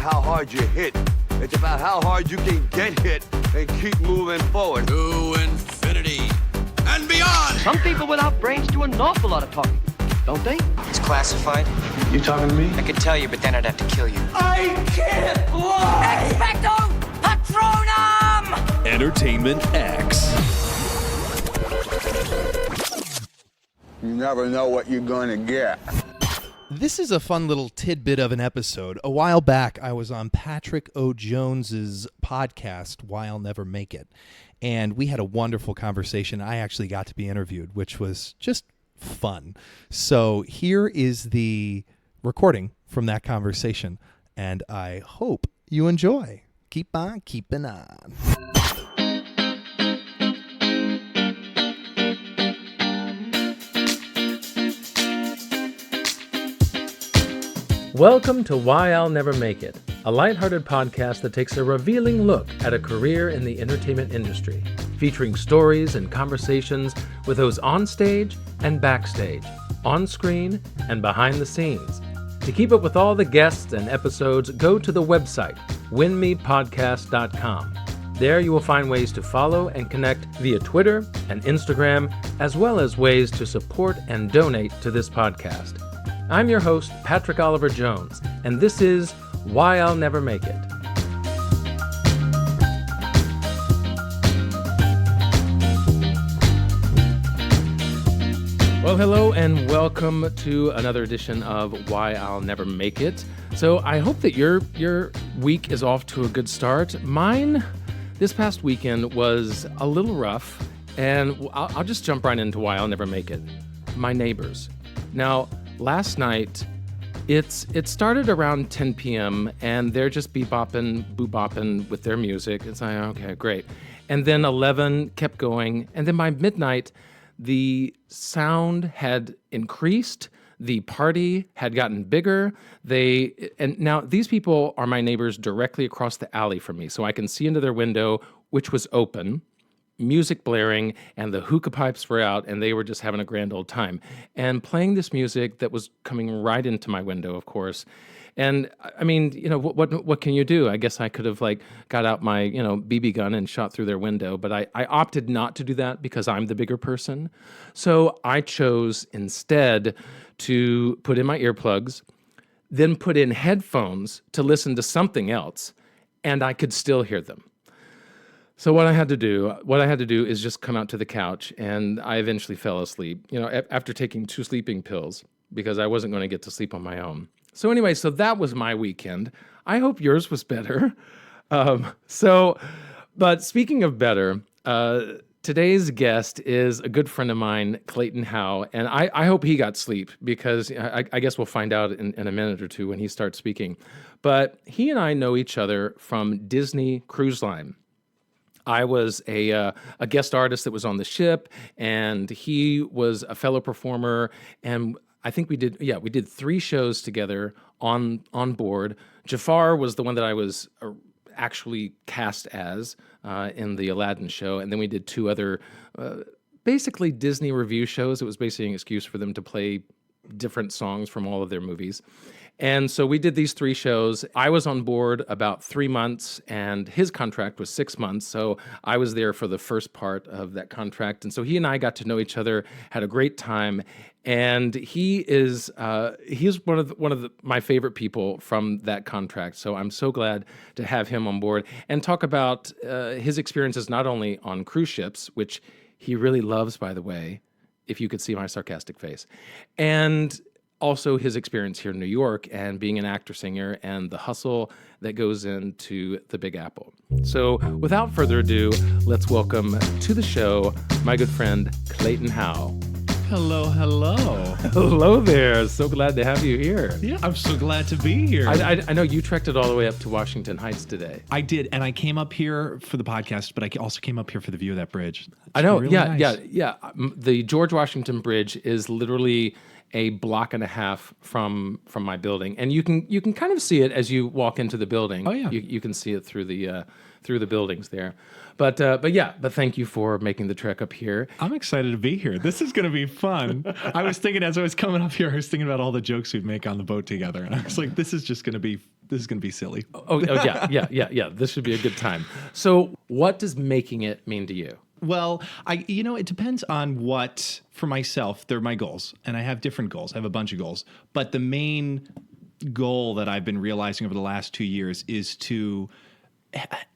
how hard you hit. It's about how hard you can get hit and keep moving forward. To infinity and beyond! Some people without brains do an awful lot of talking, don't they? It's classified. You talking to me? I could tell you, but then I'd have to kill you. I can't fly! Expecto Patronum! Entertainment X. You never know what you're gonna get. This is a fun little tidbit of an episode. A while back, I was on Patrick O. Jones's podcast, Why I'll Never Make It, and we had a wonderful conversation. I actually got to be interviewed, which was just fun. So here is the recording from that conversation, and I hope you enjoy. Keep on keeping on. Welcome to Why I'll Never Make It, a lighthearted podcast that takes a revealing look at a career in the entertainment industry, featuring stories and conversations with those on stage and backstage, on screen and behind the scenes. To keep up with all the guests and episodes, go to the website, winmepodcast.com. There you will find ways to follow and connect via Twitter and Instagram, as well as ways to support and donate to this podcast. I'm your host, Patrick Oliver Jones, and this is Why I'll Never Make It. Well, hello and welcome to another edition of Why I'll Never Make It. So I hope that your week is off to a good start. Mine, this past weekend, was a little rough, and I'll just jump right into why I'll never make it. My neighbors. Now, last night, it started around 10 p.m. and they're just bebopping, boop-bopping with their music. It's like, okay, great. And then 11 kept going. And then by midnight, the sound had increased. The party had gotten bigger. And now these people are my neighbors directly across the alley from me. So I can see into their window, which was open, music blaring, and the hookah pipes were out, and they were just having a grand old time. And playing this music that was coming right into my window, of course. And I mean, you know, what can you do? I guess I could have got out my, BB gun and shot through their window, but I opted not to do that because I'm the bigger person. So I chose instead to put in my earplugs, then put in headphones to listen to something else, and I could still hear them. So what I had to do is just come out to the couch, and I eventually fell asleep, after taking 2 sleeping pills because I wasn't going to get to sleep on my own. So anyway, so that was my weekend. I hope yours was better. But speaking of better, today's guest is a good friend of mine, Clayton Howe, and I hope he got sleep because I guess we'll find out in a minute or two when he starts speaking. But he and I know each other from Disney Cruise Line. I was a guest artist that was on the ship, and he was a fellow performer, and I think we did 3 shows together on board. Jafar was the one that I was actually cast as in the Aladdin show, and then we did 2 other basically Disney review shows. It was basically an excuse for them to play different songs from all of their movies. And so we did these 3 shows. I was on board about 3 months, and his contract was 6 months. So I was there for the first part of that contract. And so he and I got to know each other, had a great time. And he is one of my favorite people from that contract. So I'm so glad to have him on board and talk about his experiences not only on cruise ships, which he really loves, by the way, if you could see my sarcastic face, and also his experience here in New York and being an actor-singer and the hustle that goes into the Big Apple. So without further ado, let's welcome to the show my good friend, Clayton Howe. Hello, hello. Hello there. So glad to have you here. Yeah, I'm so glad to be here. I know you trekked it all the way up to Washington Heights today. I did, and I came up here for the podcast, but I also came up here for the view of that bridge. I know, really nice. yeah. The George Washington Bridge is literally a block and a half from my building, and you can kind of see it as you walk into the building. Oh, yeah. You can see it through the buildings there. But thank you for making the trek up here. I'm excited to be here. This is going to be fun. I was thinking as I was coming up here, I was thinking about all the jokes we'd make on the boat together, and I was like, this is going to be silly. Oh yeah. This should be a good time. So, what does making it mean to you? Well, it depends on what, for myself, they're my goals, and I have different goals. I have a bunch of goals, but the main goal that I've been realizing over the last 2 years is to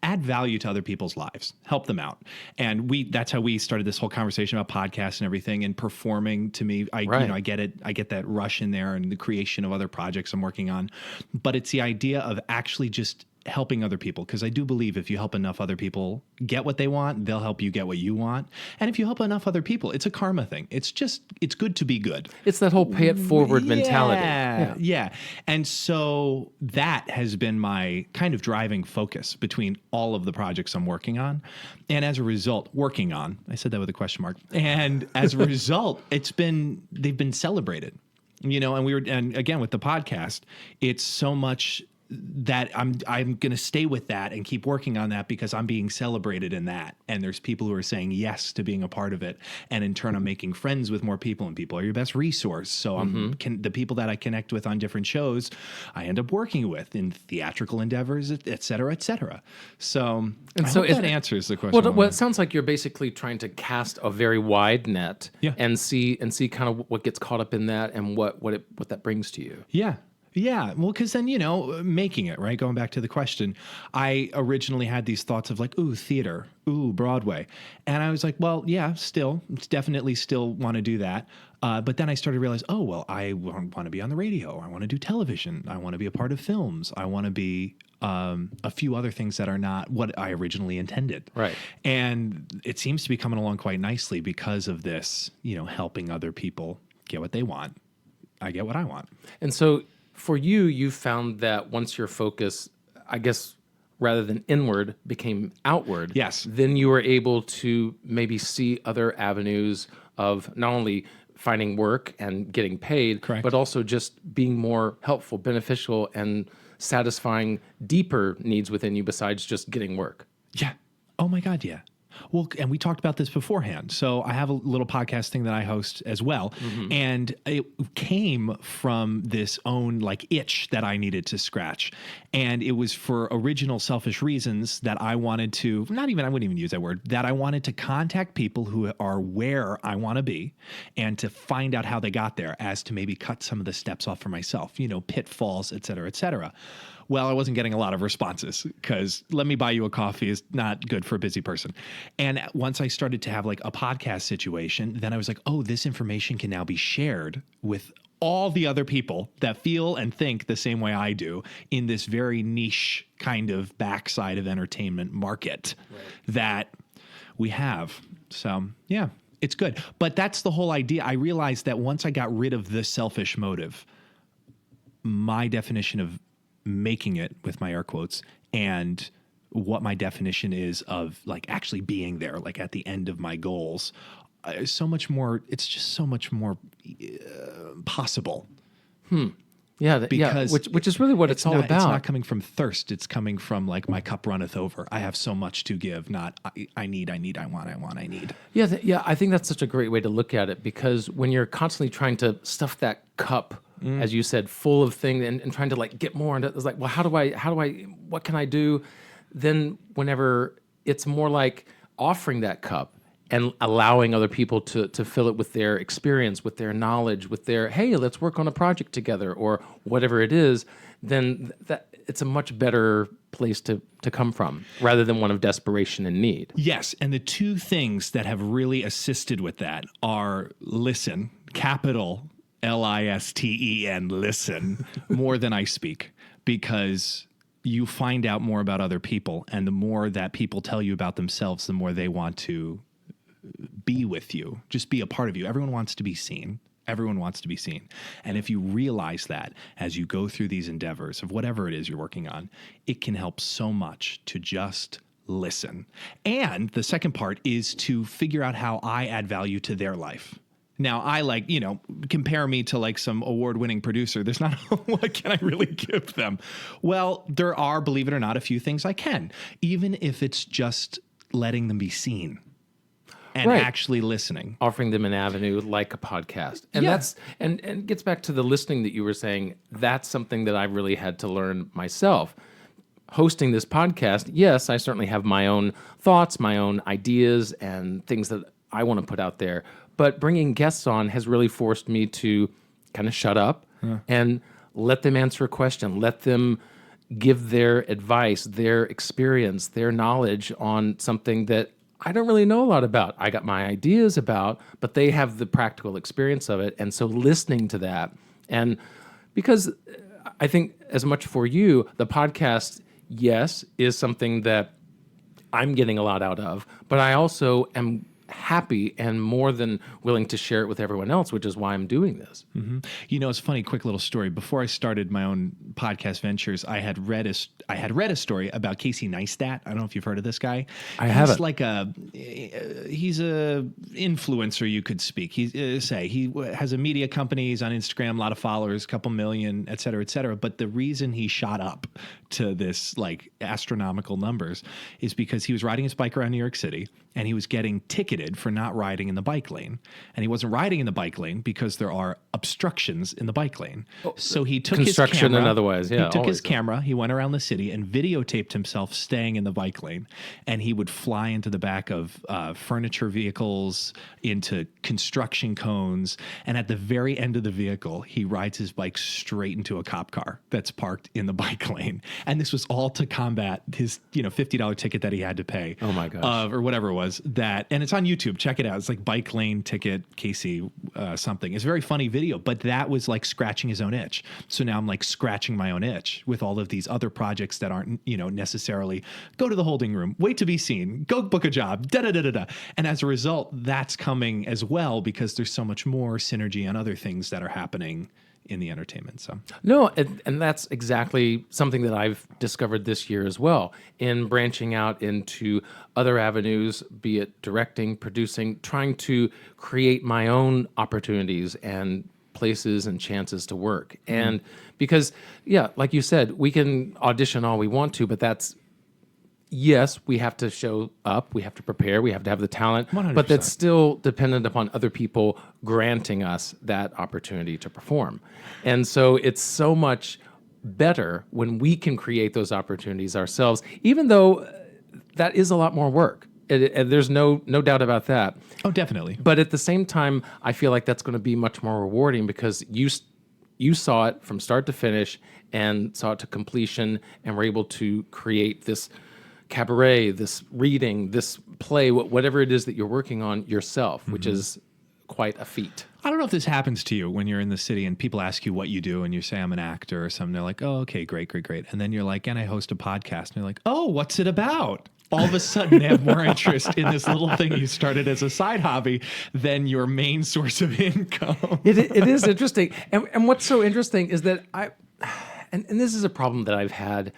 add value to other people's lives, help them out. And that's how we started this whole conversation about podcasts and everything, and performing. To me, I get it. I get that rush in there and the creation of other projects I'm working on. But it's the idea of actually just helping other people, because I do believe if you help enough other people get what they want, they'll help you get what you want. And if you help enough other people, it's a karma thing. It's good to be good. It's that whole pay it forward mentality. Yeah. And so that has been my kind of driving focus between all of the projects I'm working on. And as a result, I said that with a question mark. And as a result, they've been celebrated, and again, with the podcast, it's so much that I'm going to stay with that and keep working on that, because I'm being celebrated in that. And there's people who are saying yes to being a part of it. And in turn, I'm making friends with more people, and people are your best resource. So the people that I connect with on different shows, I end up working with in theatrical endeavors, et cetera, et cetera. So, that answers the question. Well, it sounds like you're basically trying to cast a very wide net and see kind of what gets caught up in that and what that brings to you. Yeah. Yeah, well, because then, making it, right? Going back to the question, I originally had these thoughts of like, ooh, theater, ooh, Broadway. And I was like, well, yeah, definitely still want to do that. But then I started to realize, oh, well, I want to be on the radio. I want to do television. I want to be a part of films. I want to be a few other things that are not what I originally intended. Right. And it seems to be coming along quite nicely because of this, helping other people get what they want. I get what I want. And so, for you found that once your focus, I guess, rather than inward, became outward. Yes. Then you were able to maybe see other avenues of not only finding work and getting paid, correct, but also just being more helpful, beneficial, and satisfying deeper needs within you besides just getting work. Yeah. Oh my God. Yeah. Well, and we talked about this beforehand. So I have a little podcast thing that I host as well. Mm-hmm. And it came from this own itch that I needed to scratch. And it was for original selfish reasons that I wanted to, I wouldn't even use that word, that I wanted to contact people who are where I want to be and to find out how they got there, as to maybe cut some of the steps off for myself, pitfalls, et cetera, et cetera. Well, I wasn't getting a lot of responses, because let me buy you a coffee is not good for a busy person. And once I started to have a podcast situation, then I was like, oh, this information can now be shared with all the other people that feel and think the same way I do in this very niche kind of backside of entertainment market that we have. So, yeah, it's good. But that's the whole idea. I realized that once I got rid of the selfish motive, my definition of making it, with my air quotes, and what my definition is of actually being there, at the end of my goals, so much more. It's just so much more possible. Yeah, because which is really what it's all about. It's not coming from thirst. It's coming from my cup runneth over. I have so much to give. Not I need. I need. Yeah, I think that's such a great way to look at it, because when you're constantly trying to stuff that cup, as you said, full of things, and trying to get more, and it's well, how do I, what can I do? Then whenever it's more like offering that cup and allowing other people to fill it with their experience, with their knowledge, with their, hey, let's work on a project together, or whatever it is, then that it's a much better place to come from, rather than one of desperation and need. Yes, and the two things that have really assisted with that are listen, capital LISTEN, listen, more than I speak, because you find out more about other people, and the more that people tell you about themselves, the more they want to be with you, just be a part of you. Everyone wants to be seen. Everyone wants to be seen. And if you realize that as you go through these endeavors of whatever it is you're working on, it can help so much to just listen. And the second part is to figure out how I add value to their life. Now, I compare me to like some award-winning producer. There's not, what can I really give them? Well, there are, believe it or not, a few things I can, even if it's just letting them be seen and actually listening. Offering them an avenue like a podcast. And that's, and gets back to the listening that you were saying. That's something that I really had to learn myself. Hosting this podcast, yes, I certainly have my own thoughts, my own ideas, and things that I want to put out there. But bringing guests on has really forced me to kind of shut up and let them answer a question, let them give their advice, their experience, their knowledge on something that I don't really know a lot about. I got my ideas about, but they have the practical experience of it. And so listening to that, and because I think as much for you, the podcast, yes, is something that I'm getting a lot out of, but I also am happy and more than willing to share it with everyone else, which is why I'm doing this. Mm-hmm. You know, it's a funny, quick little story. Before I started my own podcast ventures, I had read a story about Casey Neistat. I don't know if you've heard of this guy. Haven't. He's a influencer, you could speak. He has a media company. He's on Instagram, a lot of followers, a couple million, et cetera, et cetera. But the reason he shot up to this like astronomical numbers is because he was riding his bike around New York City and he was getting ticketed for not riding in the bike lane. And he wasn't riding in the bike lane because there are obstructions in the bike lane. So he took his camera. Construction and otherwise, yeah. He took his camera, he went around the city and videotaped himself staying in the bike lane. And he would fly into the back of furniture vehicles, into construction cones. And at the very end of the vehicle, he rides his bike straight into a cop car that's parked in the bike lane. And this was all to combat his, $50 ticket that he had to pay. Oh my gosh. Or whatever it was. And it's on YouTube. Check it out. It's like bike lane ticket, Casey, something. It's a very funny video, but that was like scratching his own itch. So now I'm like scratching my own itch with all of these other projects that aren't, necessarily go to the holding room, wait to be seen, go book a job, da-da-da-da-da. And as a result, that's coming as well because there's so much more synergy on other things that are happening in the entertainment. So no, and that's exactly something that I've discovered this year as well in branching out into other avenues, be it directing, producing, trying to create my own opportunities and places and chances to work. And because, like you said, we can audition all we want to, but that's, yes, we have to show up, we have to prepare, we have to have the talent, 100%. but that's still dependent upon other people granting us that opportunity to perform. And so it's so much better when we can create those opportunities ourselves, even though that is a lot more work. There's no doubt about that. Oh, definitely. But at the same time, I feel like that's going to be much more rewarding because you saw it from start to finish and saw it to completion and were able to create this cabaret, this reading, this play, whatever it is that you're working on yourself, which is quite a feat. I don't know if this happens to you when you're in the city and people ask you what you do and you say, I'm an actor or something. They're like, oh, okay, great. And then you're like, and I host a podcast. And you're like, oh, what's it about? All of a sudden they have more interest in this little thing you started as a side hobby than your main source of income. It is interesting. And what's so interesting is that and this is a problem that I've had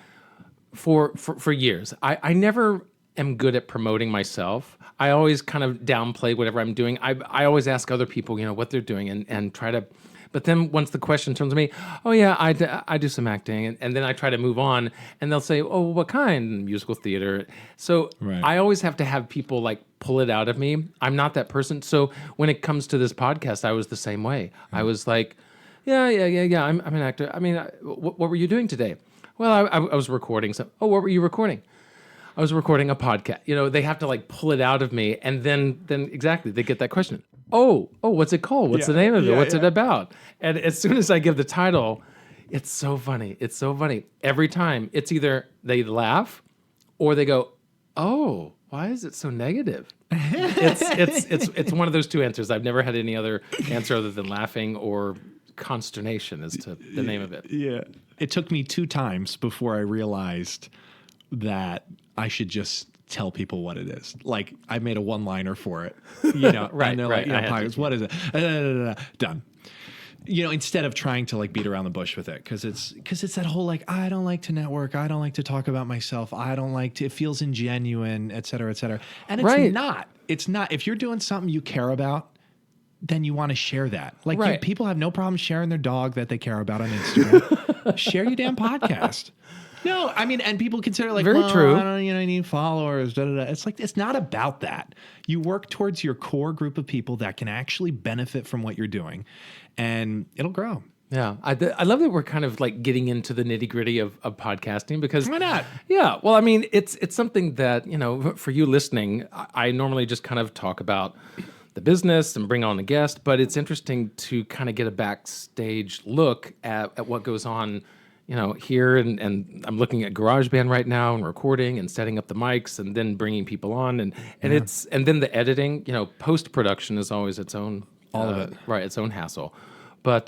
for years. I never am good at promoting myself. I always kind of downplay whatever I'm doing. I always ask other people, what they're doing and try to, but then once the question turns to me, oh yeah, I do some acting. And then I try to move on and they'll say, oh, what kind? Musical theater. So right. I always have to have people like pull it out of me. I'm not that person. So when it comes to this podcast, I was the same way. I was like, yeah. I'm an actor. I mean, what were you doing today? Well, I was recording some. Oh, what were you recording? I was recording a podcast. They have to like pull it out of me, and then exactly they get that question. Oh, what's it called? What's the name of it? What's it about? And as soon as I give the title, it's so funny. It's so funny every time. It's either they laugh, or they go, "Oh, why is it so negative?" It's one of those two answers. I've never had any other answer other than laughing or consternation as to the name of it. Yeah. It took me 2 times before I realized that I should just tell people what it is. Like I made a one-liner for it, Right, and they're right. like, Pirates, what is it? Done. Instead of trying to like beat around the bush with it. Cause it's that whole, like, I don't like to network. I don't like to talk about myself. I don't like to, it feels ingenuine, et cetera, et cetera. And it's Right. not, if you're doing something you care about, then you want to share that. Like Right. people have no problem sharing their dog that they care about on Instagram. Share your damn podcast. No, I mean, and people consider like, Very well, true. I don't, I need followers. Da, da, da. It's like, it's not about that. You work towards your core group of people that can actually benefit from what you're doing, and it'll grow. Yeah, I love that we're kind of like getting into the nitty gritty of podcasting because Why not? Yeah, well, I mean, it's something that for you listening, I normally just kind of talk about the business and bring on a guest, but it's interesting to kind of get a backstage look at what goes on, here. And I'm looking at GarageBand right now and recording and setting up the mics and then bringing people on and then the editing. Post production is always its own All of it. right, its own hassle, but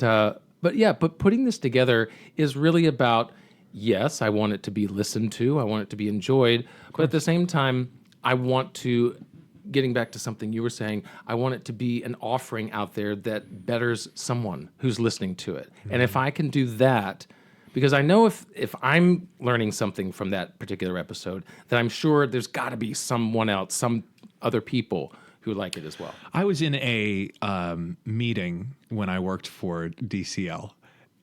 putting this together is really about, yes, I want it to be listened to, I want it to be enjoyed, but at the same time, I want to, getting back to something you were saying, I want it to be an offering out there that betters someone who's listening to it. Mm-hmm. And if I can do that, because I know if I'm learning something from that particular episode, then I'm sure there's got to be someone else, some other people who like it as well. I was in a meeting when I worked for DCL,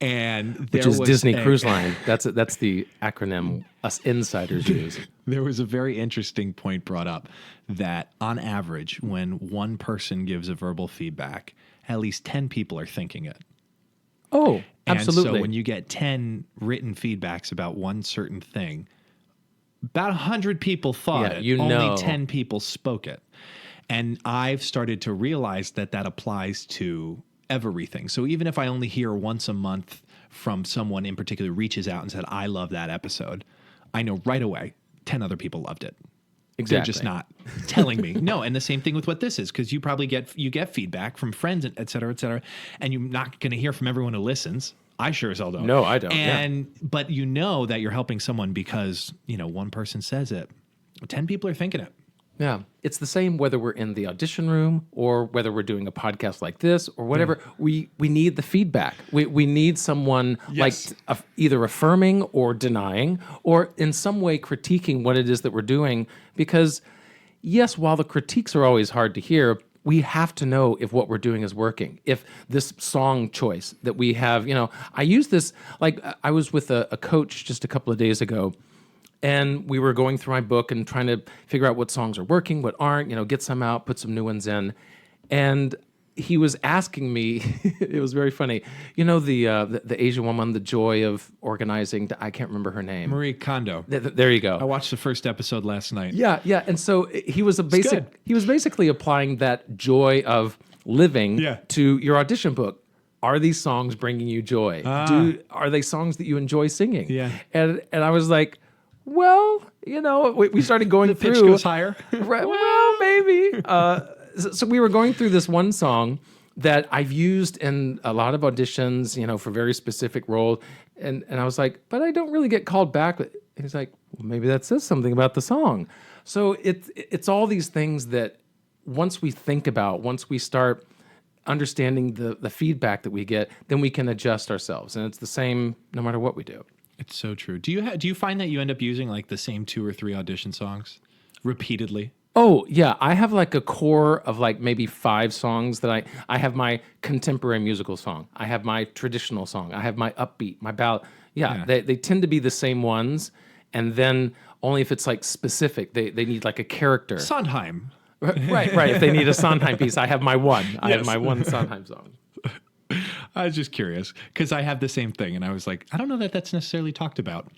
and there Which is was Disney Cruise Line. That's the acronym us insiders use. There was a very interesting point brought up that on average, when one person gives a verbal feedback, at least 10 people are thinking it. Oh, And absolutely. so when you get 10 written feedbacks about one certain thing, about 100 people thought Yeah, it. Only 10 people spoke it. And I've started to realize that applies to everything. So even if I only hear once a month from someone in particular reaches out and said, I love that episode, I know right away 10 other people loved it. Exactly. They're just not telling me. No, and the same thing with what this is, because you probably get feedback from friends, et cetera, and you're not going to hear from everyone who listens. I sure as hell don't. No, I don't. Yeah. But you know that you're helping someone because one person says it. 10 people are thinking it. Yeah. It's the same whether we're in the audition room or whether we're doing a podcast like this or whatever. Yeah. We need the feedback. We need someone either affirming or denying or in some way critiquing what it is that we're doing. Because, yes, while the critiques are always hard to hear, we have to know if what we're doing is working. If this song choice that we have, I use this, like I was with a coach just a couple of days ago, and we were going through my book and trying to figure out what songs are working, what aren't, get some out, put some new ones in. And he was asking me, it was very funny, the Asian woman, the joy of organizing, I can't remember her name. Marie Kondo. There you go. I watched the first episode last night. Yeah. And so he was basically applying that joy of living to your audition book. Are these songs bringing you joy? Are they songs that you enjoy singing? Yeah. And I was like, well, we started going through. Pitch goes higher. Right, well, maybe. So we were going through this one song that I've used in a lot of auditions, for very specific roles. And I was like, but I don't really get called back. And he's like, well, maybe that says something about the song. So it's all these things that once we think about, once we start understanding the feedback that we get, then we can adjust ourselves. And it's the same no matter what we do. It's so true. Do you find that you end up using like the same 2 or 3 audition songs repeatedly? Oh, yeah. I have like a core of like maybe 5 songs that I have my contemporary musical song. I have my traditional song. I have my upbeat, my ballad. Yeah. They tend to be the same ones. And then only if it's like specific, they need like a character. Sondheim. Right. If they need a Sondheim piece, I have my one. I have my one Sondheim song. I was just curious because I have the same thing. And I was like, I don't know that that's necessarily talked about.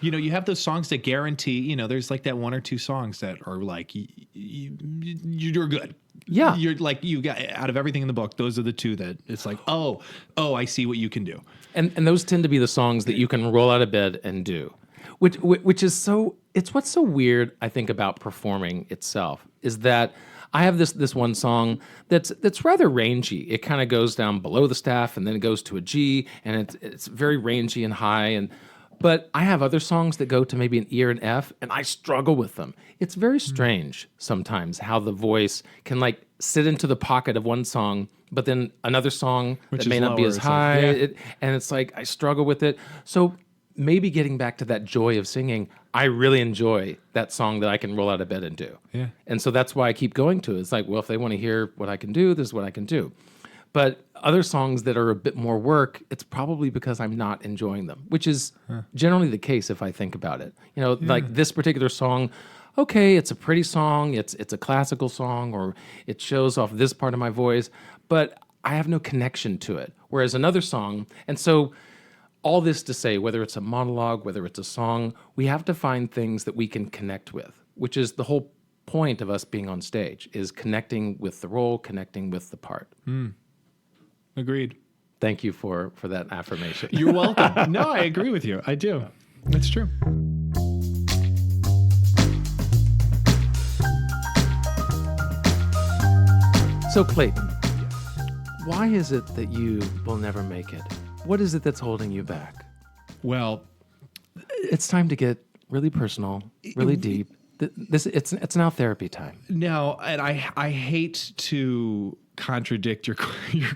You have those songs that guarantee, there's like that 1 or 2 songs that are like, you're good. Yeah. You're like, you got out of everything in the book. Those are the 2 that it's like, oh, I see what you can do. And those tend to be the songs that you can roll out of bed and do, which is so, it's what's so weird, I think, about performing itself is that I have this one song that's rather rangy. It kind of goes down below the staff and then it goes to a G and it's very rangy and high. But I have other songs that go to maybe an E or an F and I struggle with them. It's very strange sometimes how the voice can like sit into the pocket of one song, but then another song that may not be as high. And it's like I struggle with it. So maybe getting back to that joy of singing, I really enjoy that song that I can roll out of bed and do. Yeah. And so that's why I keep going to it. It's like, well, if they want to hear what I can do, this is what I can do. But other songs that are a bit more work, it's probably because I'm not enjoying them, which is generally the case if I think about it. You know, like this particular song, okay, it's a pretty song, it's a classical song, or it shows off this part of my voice, but I have no connection to it. Whereas another song, and so all this to say, whether it's a monologue, whether it's a song, we have to find things that we can connect with, which is the whole point of us being on stage, is connecting with the role, connecting with the part. Agreed. Thank you for that affirmation. You're welcome. No, I agree with you. I do. That's true. So Clayton, why is it that you will never make it? What is it that's holding you back? Well, It's time to get really personal, really deep. It's now therapy time. no, and I hate to contradict your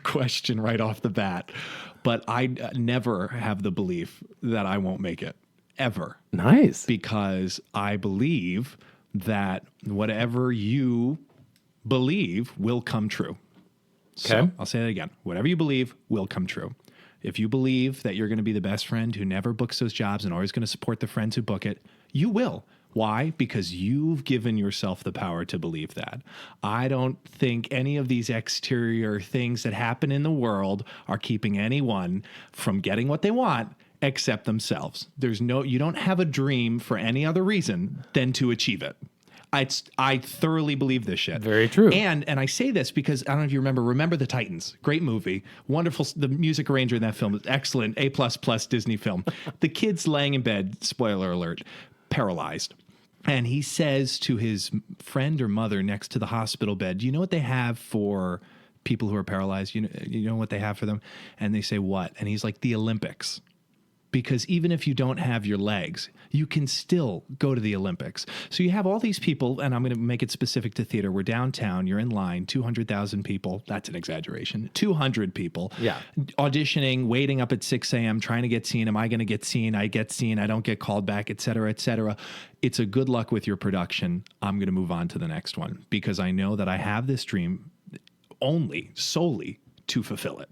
question right off the bat, but I never have the belief that I won't make it, ever. Nice. Because I believe that whatever you believe will come true. So Okay. I'll say that again. Whatever you believe will come true. If you believe that you're going to be the best friend who never books those jobs and always going to support the friends who book it, you will. Why? Because you've given yourself the power to believe that. I don't think any of these exterior things that happen in the world are keeping anyone from getting what they want except themselves. You don't have a dream for any other reason than to achieve it. I thoroughly believe this shit. Very true. And I say this because I don't know if you Remember the Titans. Great movie. Wonderful. The music arranger in that film is excellent. A++ Disney film. The kid's laying in bed, spoiler alert, paralyzed. And he says to his friend or mother next to the hospital bed, "Do you know what they have for people who are paralyzed? You know what they have for them?" And they say, "What?" And he's like, "The Olympics." Because even if you don't have your legs, you can still go to the Olympics. So you have all these people, and I'm going to make it specific to theater. We're downtown, you're in line, 200,000 people. That's an exaggeration. 200 people. Yeah. Auditioning, waiting up at 6 a.m., trying to get seen. Am I going to get seen? I get seen. I don't get called back, et cetera, et cetera. It's a good luck with your production. I'm going to move on to the next one because I know that I have this dream solely to fulfill it.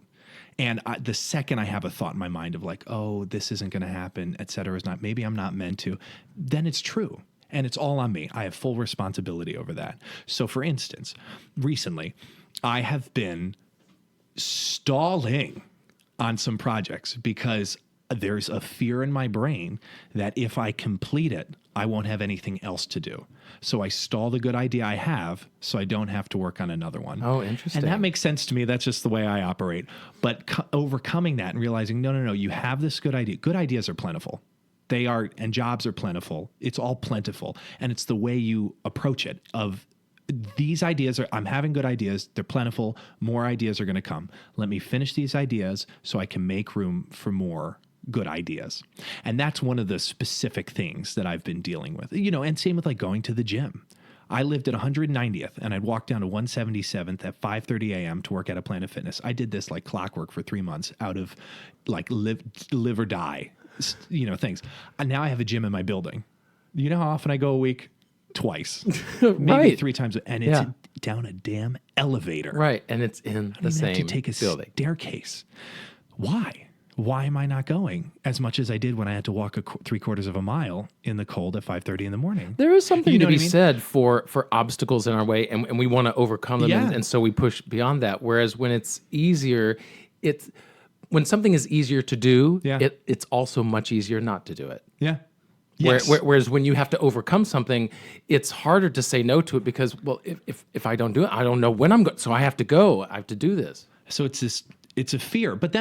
And the second I have a thought in my mind of like, oh, this isn't going to happen, et cetera, maybe I'm not meant to, then it's true. And it's all on me. I have full responsibility over that. So for instance, recently I have been stalling on some projects because there's a fear in my brain that if I complete it, I won't have anything else to do. So I stall the good idea I have so I don't have to work on another one. Oh, interesting. And that makes sense to me. That's just the way I operate. But overcoming that and realizing, no, you have this good idea. Good ideas are plentiful. They are, and jobs are plentiful. It's all plentiful. And it's the way you approach it of these ideas I'm having good ideas. They're plentiful. More ideas are going to come. Let me finish these ideas so I can make room for more good ideas. And that's one of the specific things that I've been dealing with, and same with like going to the gym. I lived at 190th and I'd walk down to 177th at 5:30 a.m. to work at a Planet Fitness. I did this like clockwork for 3 months out of like live or die, things. And now I have a gym in my building. You know how often I go a week? Twice, maybe Right. 3 times. And it's down a damn elevator. Right, and it's in the I same have to take a building. staircase. Why? Why am I not going as much as I did when I had to walk 3/4 of a mile in the cold at 5:30 in the morning? There is something You to know be what I mean? said for obstacles in our way, and we want to overcome them, Yeah. and so we push beyond that. Whereas when it's easier, when something is easier to do, Yeah. it's also much easier not to do it. Yeah. Yes. Whereas when you have to overcome something, it's harder to say no to it because, well, if I don't do it, I don't know when I'm going. So I have to go. I have to do this. So it's a fear, but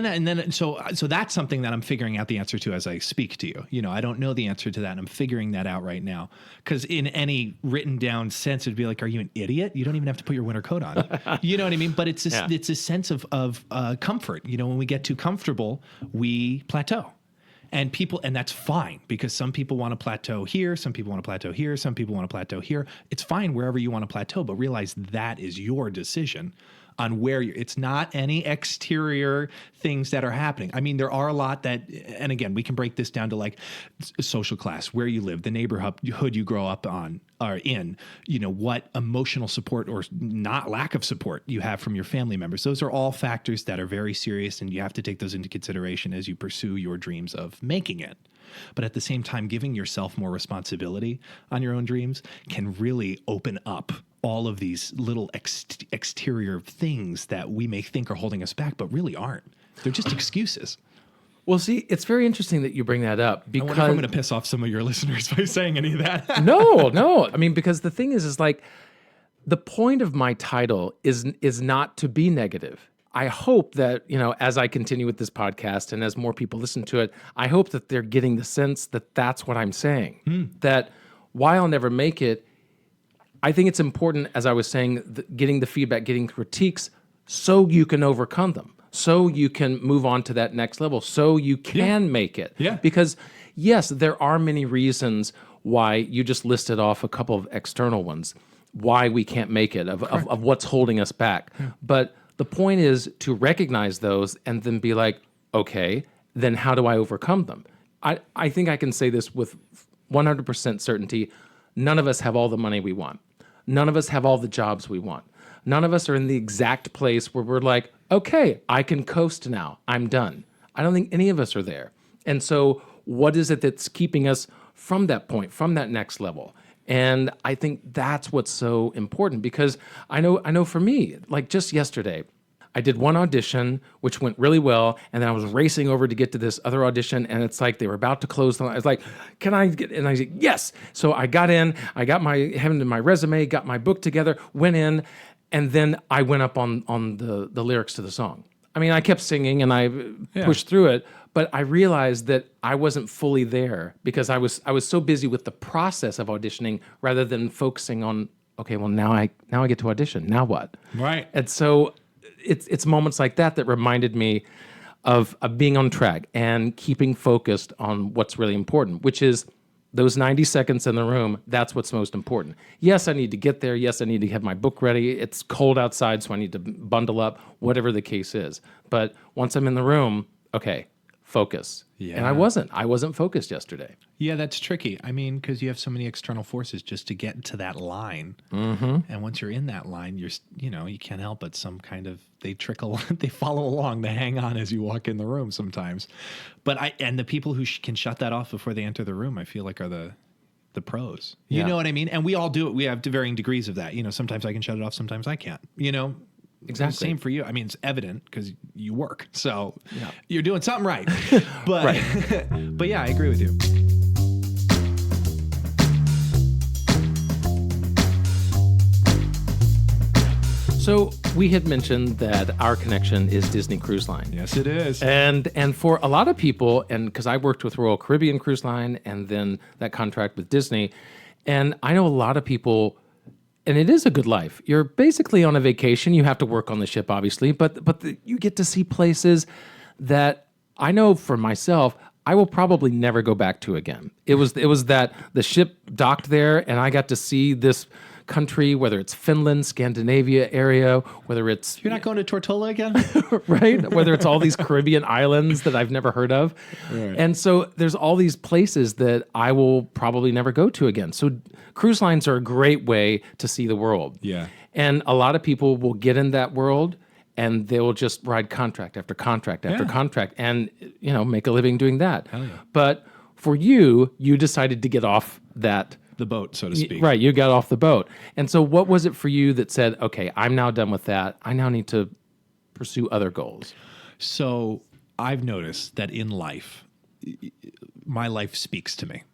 so that's something that I'm figuring out the answer to as I speak to you. I don't know the answer to that. And I'm figuring that out right now. Cause in any written down sense, it'd be like, are you an idiot? You don't even have to put your winter coat on. You know what I mean? But it's a sense of comfort. When we get too comfortable, we plateau. And that's fine because some people want to plateau here, some people want to plateau here, some people want to plateau here. It's fine wherever you want to plateau, but realize that is your decision. on where you're. It's not any exterior things that are happening. I mean, there are a lot that, and again, we can break this down to like social class, where you live, the neighborhood you grow up on or in, what emotional support or not lack of support you have from your family members. Those are all factors that are very serious, and you have to take those into consideration as you pursue your dreams of making it. But at the same time, giving yourself more responsibility on your own dreams can really open up all of these little exterior things that we may think are holding us back, but really aren't. They're just excuses. Well, see, it's very interesting that you bring that up because I wonder if I'm going to piss off some of your listeners by saying any of that. No. I mean, because the thing is like the point of my title is not to be negative. I hope that, as I continue with this podcast and as more people listen to it, I hope that they're getting the sense that that's what I'm saying. That why I'll never make it, I think it's important, as I was saying, getting the feedback, getting critiques so you can overcome them, so you can move on to that next level, so you can make it. Yeah. Because, yes, there are many reasons why you just listed off a couple of external ones, why we can't make it, of what's holding us back. Yeah. But the point is to recognize those and then be like, okay, then how do I overcome them? I think I can say this with 100% certainty. None of us have all the money we want. None of us have all the jobs we want. None of us are in the exact place where we're like, okay, I can coast now. I'm done. I don't think any of us are there. And so what is it that's keeping us from that point, from that next level? And I think that's what's so important, because I know for me, like just yesterday, I did one audition, which went really well, and then I was racing over to get to this other audition, and it's like they were about to close. I was like, can I get, and I said, yes. So I got in, I got my resume, got my book together, went in, and then I went up on the lyrics to the song. I mean, I kept singing and I pushed through it, but I realized that I wasn't fully there because I was so busy with the process of auditioning rather than focusing on, okay, well now I get to audition. Now what? Right. And so it's moments like that reminded me of being on track and keeping focused on what's really important, which is those 90 seconds in the room. That's what's most important. Yes, I need to get there. Yes, I need to have my book ready. It's cold outside, so I need to bundle up, whatever the case is. But once I'm in the room, okay, focus. Yeah. And I wasn't focused yesterday. Yeah, that's tricky. I mean, because you have so many external forces just to get into that line. Mm-hmm. And once you're in that line, you can't help but they trickle, they follow along, they hang on as you walk in the room sometimes. But the people who can shut that off before they enter the room, I feel like are the pros. You know what I mean? And we all do it. We have varying degrees of that. Sometimes I can shut it off, sometimes I can't. Exactly. Same for you. I mean, it's evident because you work, so you're doing something right. But right. But yeah, I agree with you. So we had mentioned that our connection is Disney Cruise Line. Yes, it is. And for a lot of people, and because I worked with Royal Caribbean Cruise Line and then that contract with Disney, and I know a lot of people. And it is a good life. You're basically on a vacation. You have to work on the ship, obviously, but you get to see places that I know for myself, I will probably never go back to again. It was that the ship docked there, and I got to see this country, whether it's Finland, Scandinavia area, whether it's... You're not going to Tortola again? Right? Whether it's all these Caribbean islands that I've never heard of. Right. And so there's all these places that I will probably never go to again. So cruise lines are a great way to see the world. Yeah. And a lot of people will get in that world and they will just ride contract after contract after contract and, make a living doing that. Hell yeah. But for you decided to get off the boat, so to speak. Right, you got off the boat. And so what was it for you that said, okay, I'm now done with that. I now need to pursue other goals? So I've noticed that in life, my life speaks to me,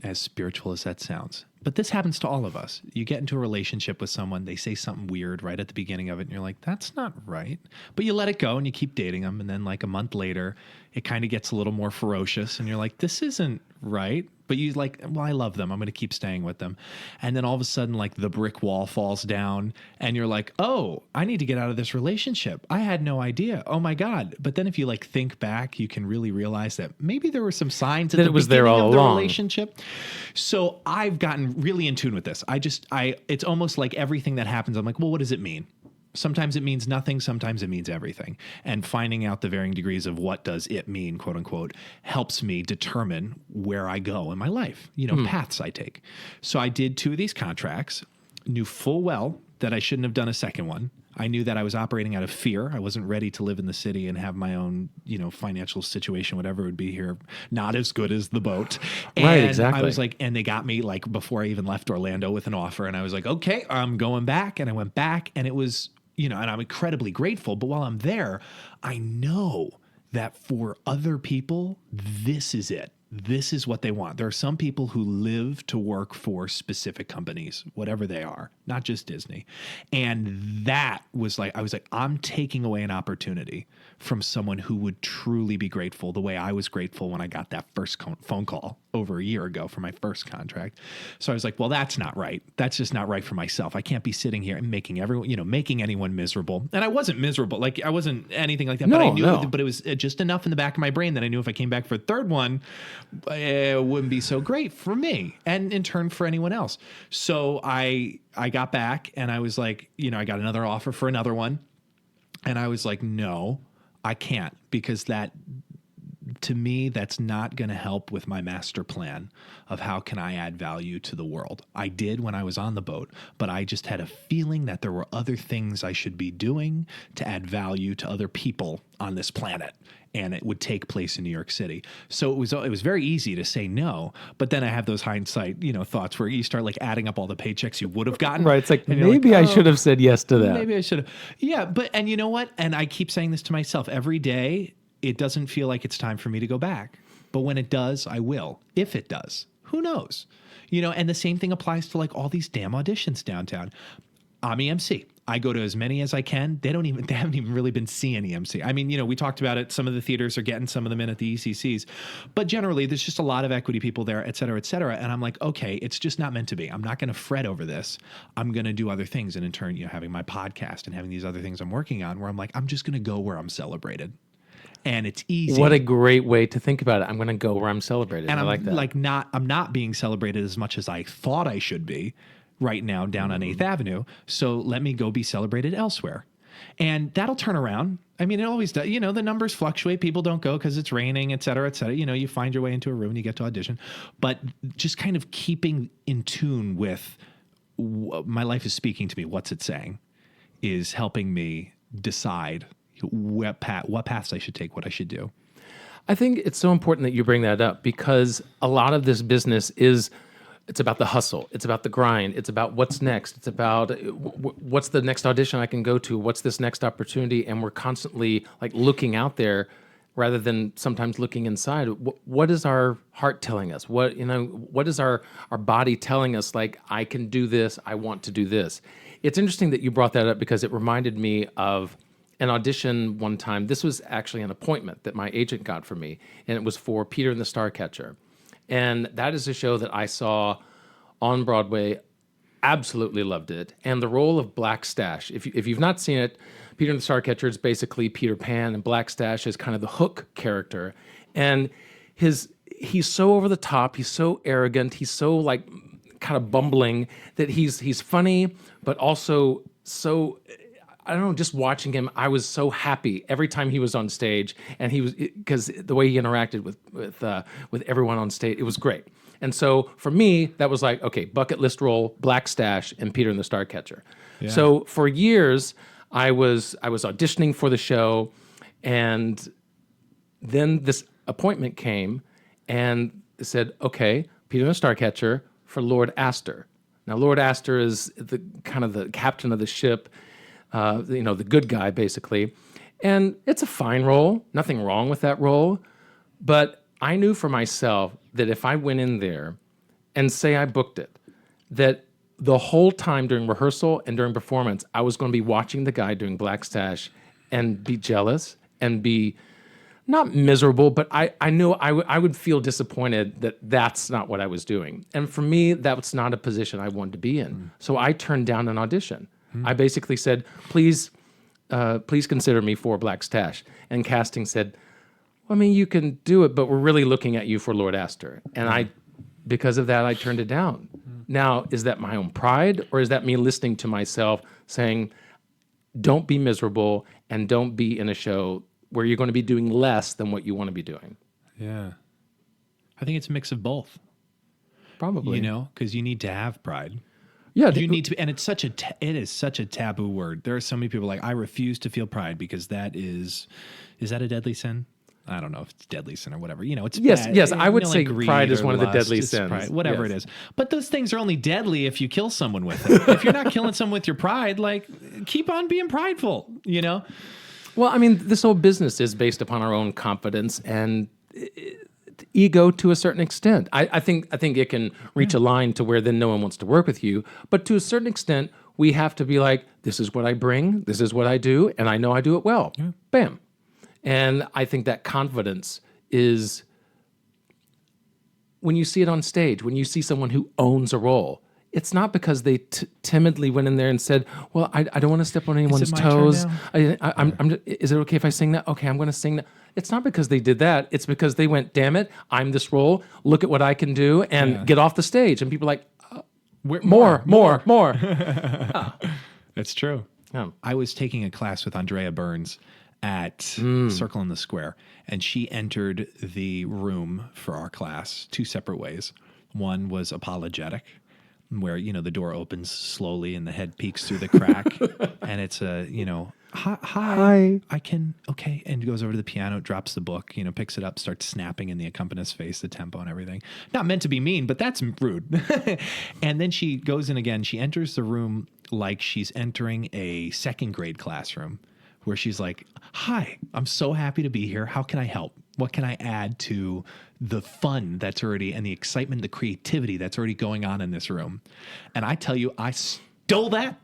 as spiritual as that sounds. But this happens to all of us. You get into a relationship with someone, they say something weird right at the beginning of it, and you're like, that's not right. But you let it go and you keep dating them. And then like a month later, it kind of gets a little more ferocious and you're like, this isn't right. But you like, well, I love them. I'm going to keep staying with them. And then all of a sudden, like the brick wall falls down and you're like, oh, I need to get out of this relationship. I had no idea. Oh my God. But then if you like think back, you can really realize that maybe there were some signs that it was there all along. Relationship. So I've gotten really in tune with this. It's almost like everything that happens, I'm like, well, what does it mean? Sometimes it means nothing. Sometimes it means everything. And finding out the varying degrees of what does it mean, quote unquote, helps me determine where I go in my life, paths I take. So I did 2 of these contracts, knew full well that I shouldn't have done a second one. I knew that I was operating out of fear. I wasn't ready to live in the city and have my own, financial situation, whatever it would be here, not as good as the boat. And Right, exactly. I was like, and they got me like before I even left Orlando with an offer. And I was like, okay, I'm going back. And I went back, and it was, and I'm incredibly grateful. But while I'm there, I know that for other people, this is it. This is what they want. There are some people who live to work for specific companies, whatever they are, not just Disney. And that was like, I was like, I'm taking away an opportunity from someone who would truly be grateful the way I was grateful when I got that first phone call over a year ago for my first contract. So I was like, well, that's not right. That's just not right for myself. I can't be sitting here and making everyone, making anyone miserable. And I wasn't miserable. Like I wasn't anything like that, but I knew, but it was just enough in the back of my brain that I knew if I came back for a third one, it wouldn't be so great for me and in turn for anyone else. So I got back and I was like, I got another offer for another one. And I was like, no, I can't, because to me, that's not going to help with my master plan of how can I add value to the world. I did when I was on the boat, but I just had a feeling that there were other things I should be doing to add value to other people on this planet. And it would take place in New York City. So it was very easy to say no. But then I have those hindsight, thoughts where you start like adding up all the paychecks you would have gotten. Right. It's like, and maybe like, I should have said yes to that. Maybe I should have. Yeah. And you know what? And I keep saying this to myself every day. It doesn't feel like it's time for me to go back. But when it does, I will. If it does, who knows? And the same thing applies to like all these damn auditions downtown. I'm EMC. I go to as many as I can. They haven't even really been seeing EMC. I mean, we talked about it. Some of the theaters are getting some of them in at the ECCs, but generally there's just a lot of equity people there, et cetera, et cetera. And I'm like, okay, it's just not meant to be. I'm not going to fret over this. I'm going to do other things. And in turn, having my podcast and having these other things I'm working on where I'm like, I'm just going to go where I'm celebrated. And it's easy. What a great way to think about it. I'm going to go where I'm celebrated. And I like that. I'm not being celebrated as much as I thought I should be right now down on 8th Avenue. So let me go be celebrated elsewhere. And that'll turn around. I mean, it always does. The numbers fluctuate. People don't go because it's raining, et cetera, et cetera. You find your way into a room and you get to audition. But just kind of keeping in tune with my life is speaking to me, what's it saying, is helping me decide what paths I should take, what I should do. I think it's so important that you bring that up because a lot of this business it's about the hustle. It's about the grind. It's about what's next. It's about what's the next audition I can go to? What's this next opportunity? And we're constantly like looking out there rather than sometimes looking inside. What is our heart telling us? What is our body telling us? Like, I can do this. I want to do this. It's interesting that you brought that up because it reminded me of an audition one time. This was actually an appointment that my agent got for me, and it was for Peter and the Starcatcher. And that is a show that I saw on Broadway, absolutely loved it. And the role of Black Stash, if you've not seen it, Peter and the Starcatcher is basically Peter Pan, and Black Stash is kind of the Hook character. And he's so over the top, he's so arrogant, he's so like kind of bumbling that he's funny, but also so, I don't know, just watching him, I was so happy every time he was on stage, and he was, because the way he interacted with everyone on stage, it was great. And so for me, that was like, okay, bucket list role, Black Stash, and Peter and the Starcatcher. Yeah. So for years, I was auditioning for the show, and then this appointment came, and it said, okay, Peter and the Starcatcher for Lord Astor. Now, Lord Astor is the kind of the captain of the ship, the good guy, basically. And it's a fine role, nothing wrong with that role. But I knew for myself that if I went in there and say I booked it, that the whole time during rehearsal and during performance, I was going to be watching the guy doing Black Stash and be jealous and be not miserable, but I knew I would feel disappointed that that's not what I was doing. And for me, that was not a position I wanted to be in. So I turned down an audition. I basically said, please consider me for Black Stash. And casting said, well, I mean, you can do it, but we're really looking at you for Lord Astor. And because of that, I turned it down. Now, is that my own pride, or is that me listening to myself saying, don't be miserable and don't be in a show where you're going to be doing less than what you want to be doing. Yeah. I think it's a mix of both. Probably. You know, because you need to have pride. Yeah. You need to, and it's such it is such a taboo word. There are so many people like, I refuse to feel pride because that is that a deadly sin? I don't know if it's deadly sin or whatever. You know, it's Yes, bad. yes, I would like say greed pride is or one of the lust, deadly it's sins. pride, whatever Yes. it is. But those things are only deadly if you kill someone with it. If you're not killing someone with your pride, like keep on being prideful, you know? Well, I mean, this whole business is based upon our own confidence and ego to a certain extent. I think it can reach a line to where then no one wants to work with you. But to a certain extent, we have to be like, this is what I bring, this is what I do, and I know I do it well. Yeah. Bam. And I think that confidence is when you see it on stage, when you see someone who owns a role, it's not because they timidly went in there and said, well, I don't want to step on anyone's my turn toes. now? Is it okay if I sing that? Okay, I'm going to sing that. It's not because they did that. It's because they went, damn it, I'm this role. Look at what I can do and get off the stage. And people are like, more. It's true. Yeah. I was taking a class with Andrea Burns at Circle in the Square, and she entered the room for our class 2 separate ways. One was apologetic, where, you know, the door opens slowly and the head peeks through the crack, and it's a, you know, hi, I can, okay, and goes over to the piano, drops the book, you know, picks it up, starts snapping in the accompanist's face, the tempo and everything. Not meant to be mean, but that's rude. And then she goes in again. She enters the room like she's entering a 2nd grade classroom, where she's like, hi, I'm so happy to be here. How can I help? What can I add to the fun that's already, and the excitement, the creativity that's already going on in this room? And I tell you, I stole that,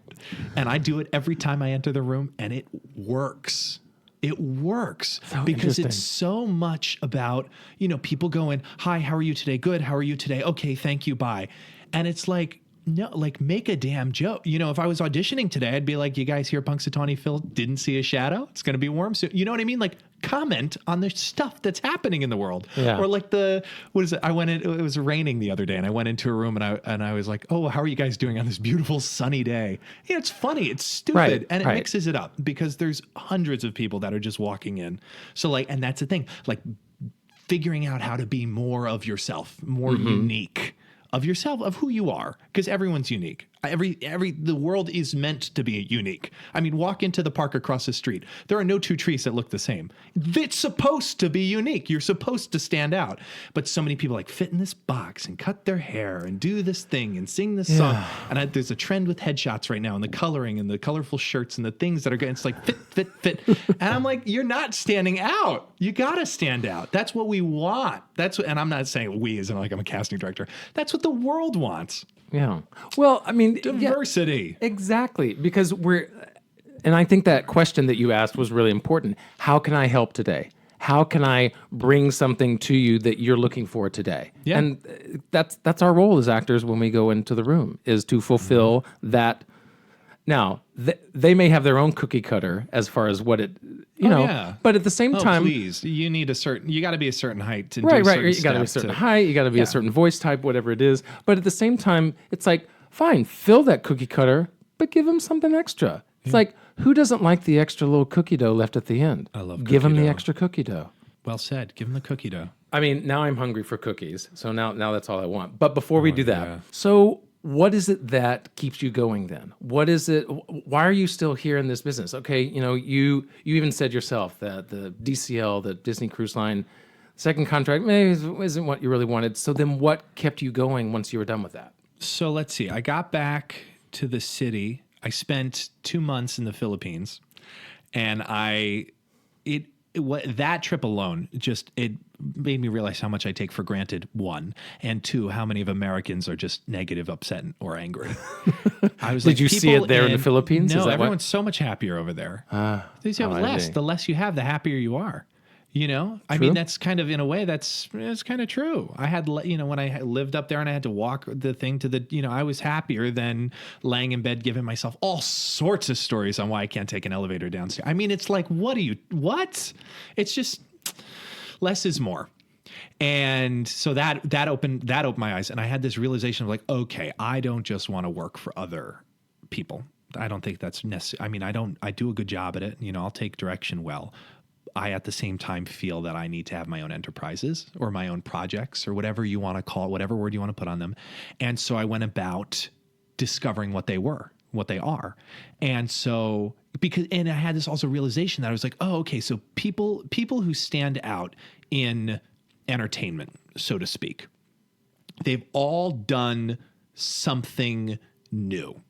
and I do it every time I enter the room, and it works. It works because it's so much about, you know, people going, hi, how are you today? Good. How are you today? Okay, thank you. Bye. And it's like, no, like make a damn joke. You know, if I was auditioning today, I'd be like, you guys hear Punxsutawney Phil didn't see a shadow? It's going to be warm soon. You know what I mean? Like comment on the stuff that's happening in the world. Yeah. Or like what is it? I went in, it was raining the other day, and I went into a room and I was like, oh, how are you guys doing on this beautiful sunny day? Yeah, it's funny. It's stupid. Right, And it right. mixes it up because there's hundreds of people that are just walking in. So like, and that's the thing, like figuring out how to be more of yourself, more unique of yourself, of who you are, because everyone's unique. The world is meant to be unique. I mean, walk into the park across the street. There are no 2 trees that look the same. It's supposed to be unique. You're supposed to stand out. But so many people like fit in this box and cut their hair and do this thing and sing this song. And there's a trend with headshots right now, and the coloring and the colorful shirts and the things that are good. It's like fit. And I'm like, you're not standing out. You got to stand out. That's what we want. And I'm not saying we as in like I'm a casting director. That's what the world wants. Yeah. Well, I mean, Diversity. Yeah, exactly. Because and I think that question that you asked was really important. How can I help today? How can I bring something to you that you're looking for today? Yeah. And that's our role as actors when we go into the room, is to fulfill that. Now, they may have their own cookie cutter as far as what it, you know, yeah. but at the same time, please, you need you got to be a certain height to right, do right. You got to be a certain height. You got to be a certain voice type, whatever it is. But at the same time, it's like, fine, fill that cookie cutter, but give them something extra. It's like, who doesn't like the extra little cookie dough left at the end? I love Give them cookie the dough. extra cookie dough. Well said. Give them the cookie dough. I mean, now I'm hungry for cookies. So now that's all I want. But before we do that, so what is it that keeps you going then? What is it? Why are you still here in this business? Okay, you know, you even said yourself that the DCL, the Disney Cruise Line, second contract maybe isn't what you really wanted. So then what kept you going once you were done with that? So let's see. I got back to the city. I spent 2 months in the Philippines, and that trip alone it made me realize how much I take for granted, 1, and 2, how many of Americans are just negative, upset, or angry. I was Did you see it there in the Philippines? No, Is that everyone's so much happier over there. You have I less. see. The less you have, the happier you are. You know, I mean, that's kind of, in a way, it's kind of true. I had, you know, when I lived up there and I had to walk the thing to the, you know, I was happier than laying in bed giving myself all sorts of stories on why I can't take an elevator downstairs. I mean, it's like, what? It's just less is more. And so that opened my eyes, and I had this realization of like, okay, I don't just want to work for other people. I don't think that's necessary. I mean, I do a good job at it. You know, I'll take direction well. I, at the same time, feel that I need to have my own enterprises or my own projects or whatever you want to call it, whatever word you want to put on them. And so I went about discovering what they are. And so, and I had this also realization that I was like, oh, okay. So people who stand out in entertainment, so to speak, they've all done something new.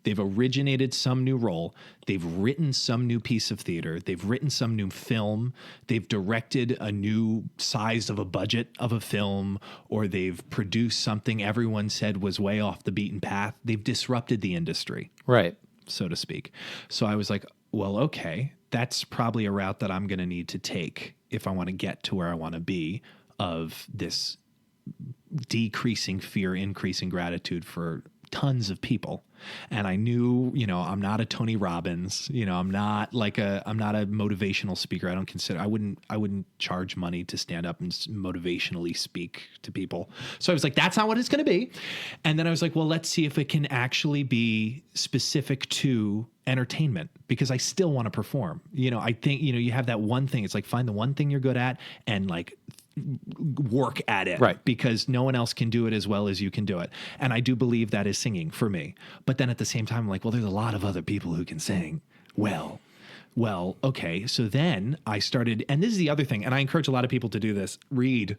They've originated some new role. They've written some new piece of theater. They've written some new film. They've directed a new size of a budget of a film, or they've produced something everyone said was way off the beaten path. They've disrupted the industry, Right. so to speak. So I was like, well, okay, that's probably a route that I'm going to need to take if I want to get to where I want to be, of this decreasing fear, increasing gratitude for tons of people. And I knew, you know, I'm not a Tony Robbins, you know, I'm not a motivational speaker. I wouldn't charge money to stand up and motivationally speak to people. So I was like, that's not what it's going to be. And then I was like, well, let's see if it can actually be specific to entertainment, because I still want to perform. You know, I think, you know, you have that one thing. It's like, find the one thing you're good at and like work at it, right? Because no one else can do it as well as you can do it. And I do believe that is singing for me. But then at the same time, I'm like, well, there's a lot of other people who can sing well, okay. So then I started, and this is the other thing, and I encourage a lot of people to do this. Read.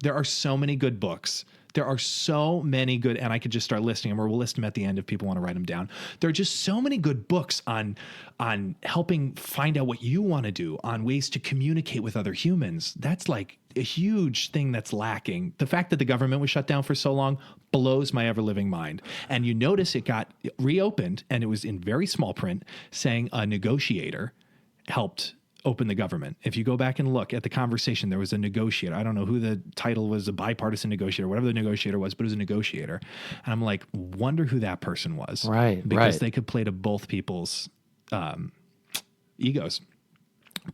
There are so many good books. There are so many good, and I could just start listing them, or we'll list them at the end if people want to write them down. There are just so many good books on helping find out what you want to do, on ways to communicate with other humans. That's like a huge thing that's lacking. The fact that the government was shut down for so long blows my ever-living mind. And you notice it got reopened, and it was in very small print saying a negotiator helped open the government. If you go back and look at the conversation, there was a negotiator. I don't know who the title was, a bipartisan negotiator, whatever the negotiator was, but it was a negotiator. And I'm like, wonder who that person was. Right. Because they could play to both people's egos,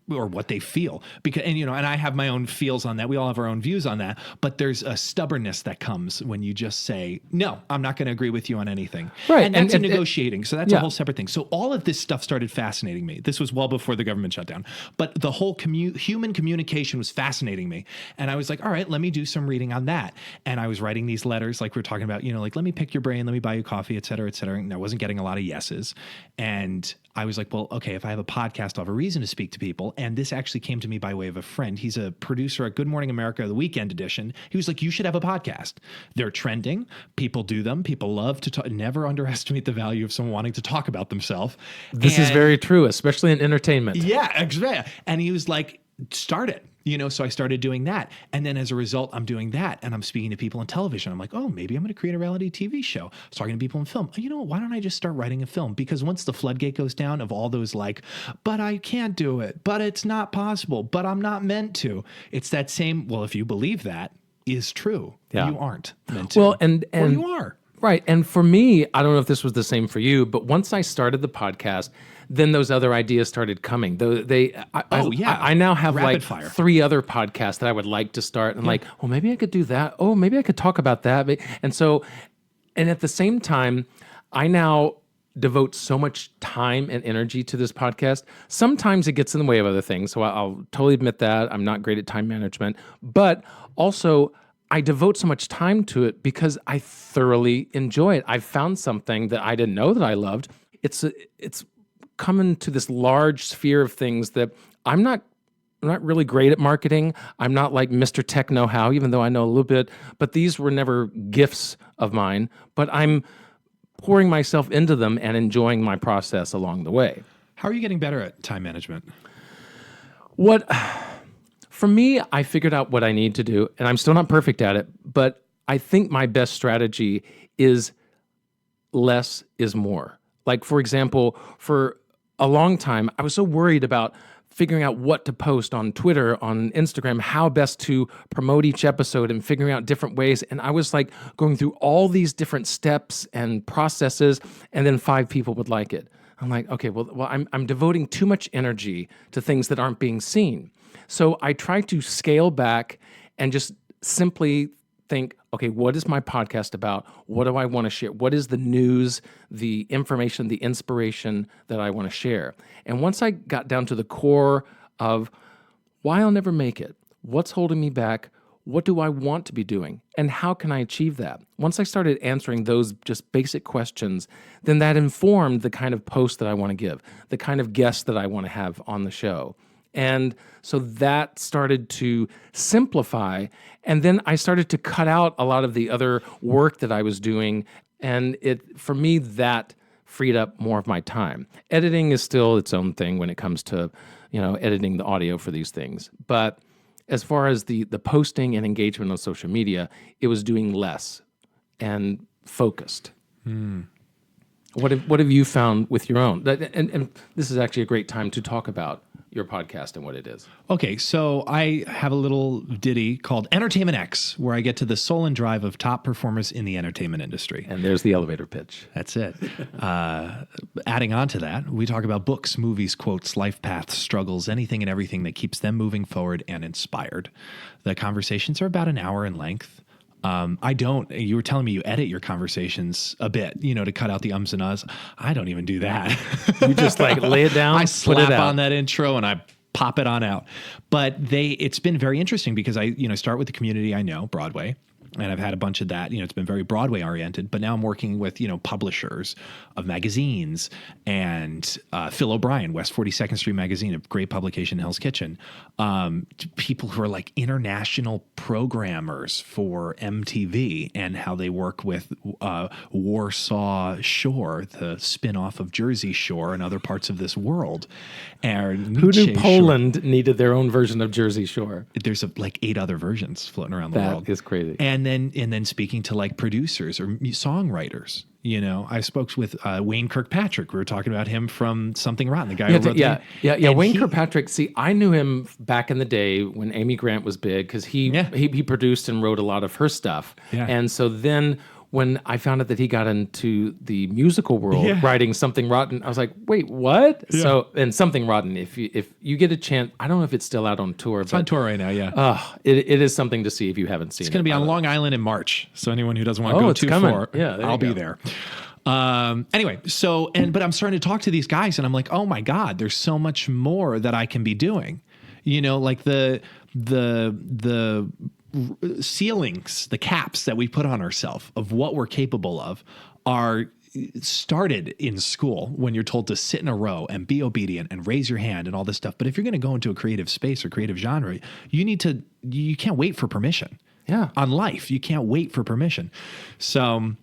or what they feel. Because, and you know, and I have my own feels on that. We all have our own views on that, but there's a stubbornness that comes when you just say, no, I'm not going to agree with you on anything. Right. And that's negotiating. So that's yeah. a whole separate thing. So all of this stuff started fascinating me. This was well before the government shut down, but the whole human communication was fascinating me. And I was like, all right, let me do some reading on that. And I was writing these letters, like we were talking about, you know, like, let me pick your brain, let me buy you coffee, et cetera, et cetera. And I wasn't getting a lot of yeses. And I was like, well, okay, if I have a podcast, I'll have a reason to speak to people. And this actually came to me by way of a friend. He's a producer at Good Morning America, the Weekend Edition. He was like, you should have a podcast. They're trending. People do them. People love to talk. Never underestimate the value of someone wanting to talk about themselves. This is very true, especially in entertainment. Yeah, exactly. And he was like, start it. You know, so I started doing that. And then as a result, I'm doing that. And I'm speaking to people on television. I'm like, oh, maybe I'm going to create a reality TV show. I was talking to people in film. You know, why don't I just start writing a film? Because once the floodgate goes down of all those like, but I can't do it, but it's not possible, but I'm not meant to. It's that same, well, if you believe that is true, you aren't meant to. Well, and or you are. Right. And for me, I don't know if this was the same for you, but once I started the podcast, then those other ideas started coming. I now have Rapid like fire. 3 other podcasts that I would like to start. And like, oh, maybe I could do that. Oh, maybe I could talk about that. And so, and at the same time, I now devote so much time and energy to this podcast. Sometimes it gets in the way of other things. So I'll totally admit that. I'm not great at time management. But also, I devote so much time to it because I thoroughly enjoy it. I've found something that I didn't know that I loved. It's come into this large sphere of things that I'm not really great at marketing. I'm not like Mr. Tech Know-How, even though I know a little bit, but these were never gifts of mine, but I'm pouring myself into them and enjoying my process along the way. How are you getting better at time management? For me, I figured out what I need to do, and I'm still not perfect at it, but I think my best strategy is less is more. Like, for example, for a long time, I was so worried about figuring out what to post on Twitter, on Instagram, how best to promote each episode and figuring out different ways. And I was like going through all these different steps and processes, and then 5 people would like it. I'm like, okay, well, I'm devoting too much energy to things that aren't being seen. So I try to scale back and just simply think, okay, what is my podcast about? What do I want to share? What is the news, the information, the inspiration that I want to share? And once I got down to the core of why I'll never make it, what's holding me back, what do I want to be doing, and how can I achieve that? Once I started answering those just basic questions, then that informed the kind of post that I want to give, the kind of guests that I want to have on the show. And so that started to simplify. And then I started to cut out a lot of the other work that I was doing. And for me, that freed up more of my time. Editing is still its own thing when it comes to, editing the audio for these things. But as far as the posting and engagement on social media, it was doing less and focused. What have you found with your own? And this is actually a great time to talk about your podcast and what it is. Okay, so I have a little ditty called Entertainment X, where I get to the soul and drive of top performers in the entertainment industry. And there's the elevator pitch. That's it. Adding on to that, we talk about books, movies, quotes, life paths, struggles, anything and everything that keeps them moving forward and inspired. The conversations are about an hour in length. You were telling me you edit your conversations a bit, to cut out the ums and ahs. I don't even do that. You just lay it down, I put slap it out on that intro and I pop it on out. But it's been very interesting because I, start with the community I know, Broadway. And I've had a bunch of that, it's been very Broadway oriented, but now I'm working with, publishers of magazines and Phil O'Brien, West 42nd Street Magazine, a great publication, Hell's Kitchen. People who are like international programmers for MTV and how they work with Warsaw Shore, the spinoff of Jersey Shore and other parts of this world. And who knew Poland needed their own version of Jersey Shore? There's 8 other versions floating around the world. That is crazy. And then speaking to producers or songwriters, I spoke with Wayne Kirkpatrick. We were talking about him from Something Rotten, the guy who wrote Yeah. Wayne Kirkpatrick. See, I knew him back in the day when Amy Grant was big because he produced and wrote a lot of her stuff. Yeah. And so then when I found out that he got into the musical world writing Something Rotten, I was like, wait, what? Yeah. So, and Something Rotten, if you get a chance, I don't know if it's still out on tour. It's on tour right now, yeah. It is something to see if you haven't seen it. It's going to be on Long Island in March. So anyone who doesn't want to go too far, I'll be there. Anyway, but I'm starting to talk to these guys and I'm like, oh my God, there's so much more that I can be doing. The ceilings, the caps that we put on ourselves of what we're capable of are started in school when you're told to sit in a row and be obedient and raise your hand and all this stuff. But if you're going to go into a creative space or creative genre, you can't wait for permission. Yeah. On life, you can't wait for permission. So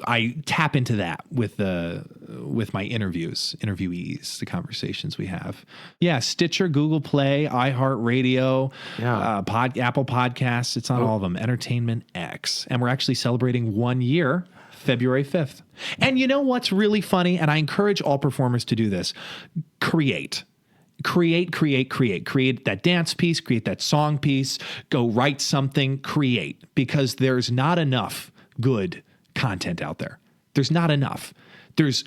I tap into that with my interviewees, the conversations we have. Yeah, Stitcher, Google Play, iHeartRadio, Apple Podcasts. It's on all of them. Entertainment X, and we're actually celebrating 1 year, February 5th. And you know what's really funny? And I encourage all performers to do this: create that dance piece, create that song piece, go write something, create, because there's not enough good content out there. There's not enough. There's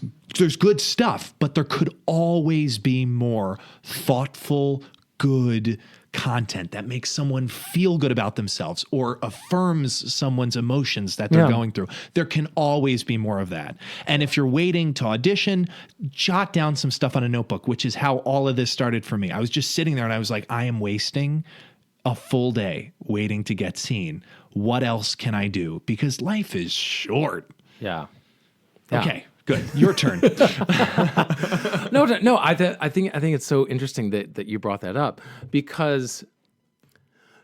good stuff, but there could always be more thoughtful, good content that makes someone feel good about themselves or affirms someone's emotions that they're going through. There can always be more of that. And if you're waiting to audition, jot down some stuff on a notebook, which is how all of this started for me. I was just sitting there and I was like, I am wasting a full day waiting to get seen. What else can I do? Because life is short. Yeah. Okay, good. Your turn. No. I think it's so interesting that you brought that up because.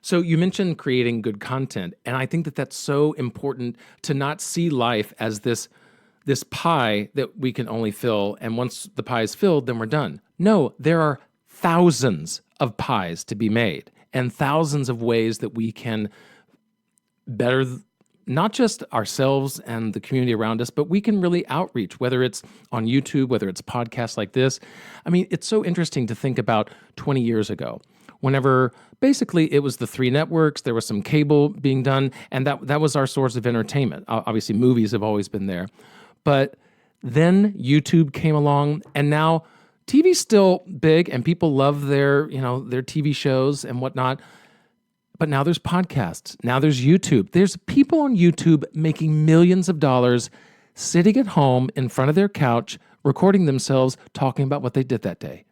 So you mentioned creating good content, and I think that that's so important to not see life as this pie that we can only fill, and once the pie is filled, then we're done. No, there are thousands of pies to be made, and thousands of ways that we can better not just ourselves and the community around us, but we can really outreach, whether it's on YouTube, whether it's podcasts like this. I mean, it's so interesting to think about 20 years ago, whenever basically it was the 3 networks, there was some cable being done, and that was our source of entertainment. Obviously, movies have always been there. But then YouTube came along, and now TV's still big, and people love their TV shows and whatnot. But now there's podcasts. Now there's YouTube. There's people on YouTube making millions of dollars sitting at home in front of their couch, recording themselves talking about what they did that day,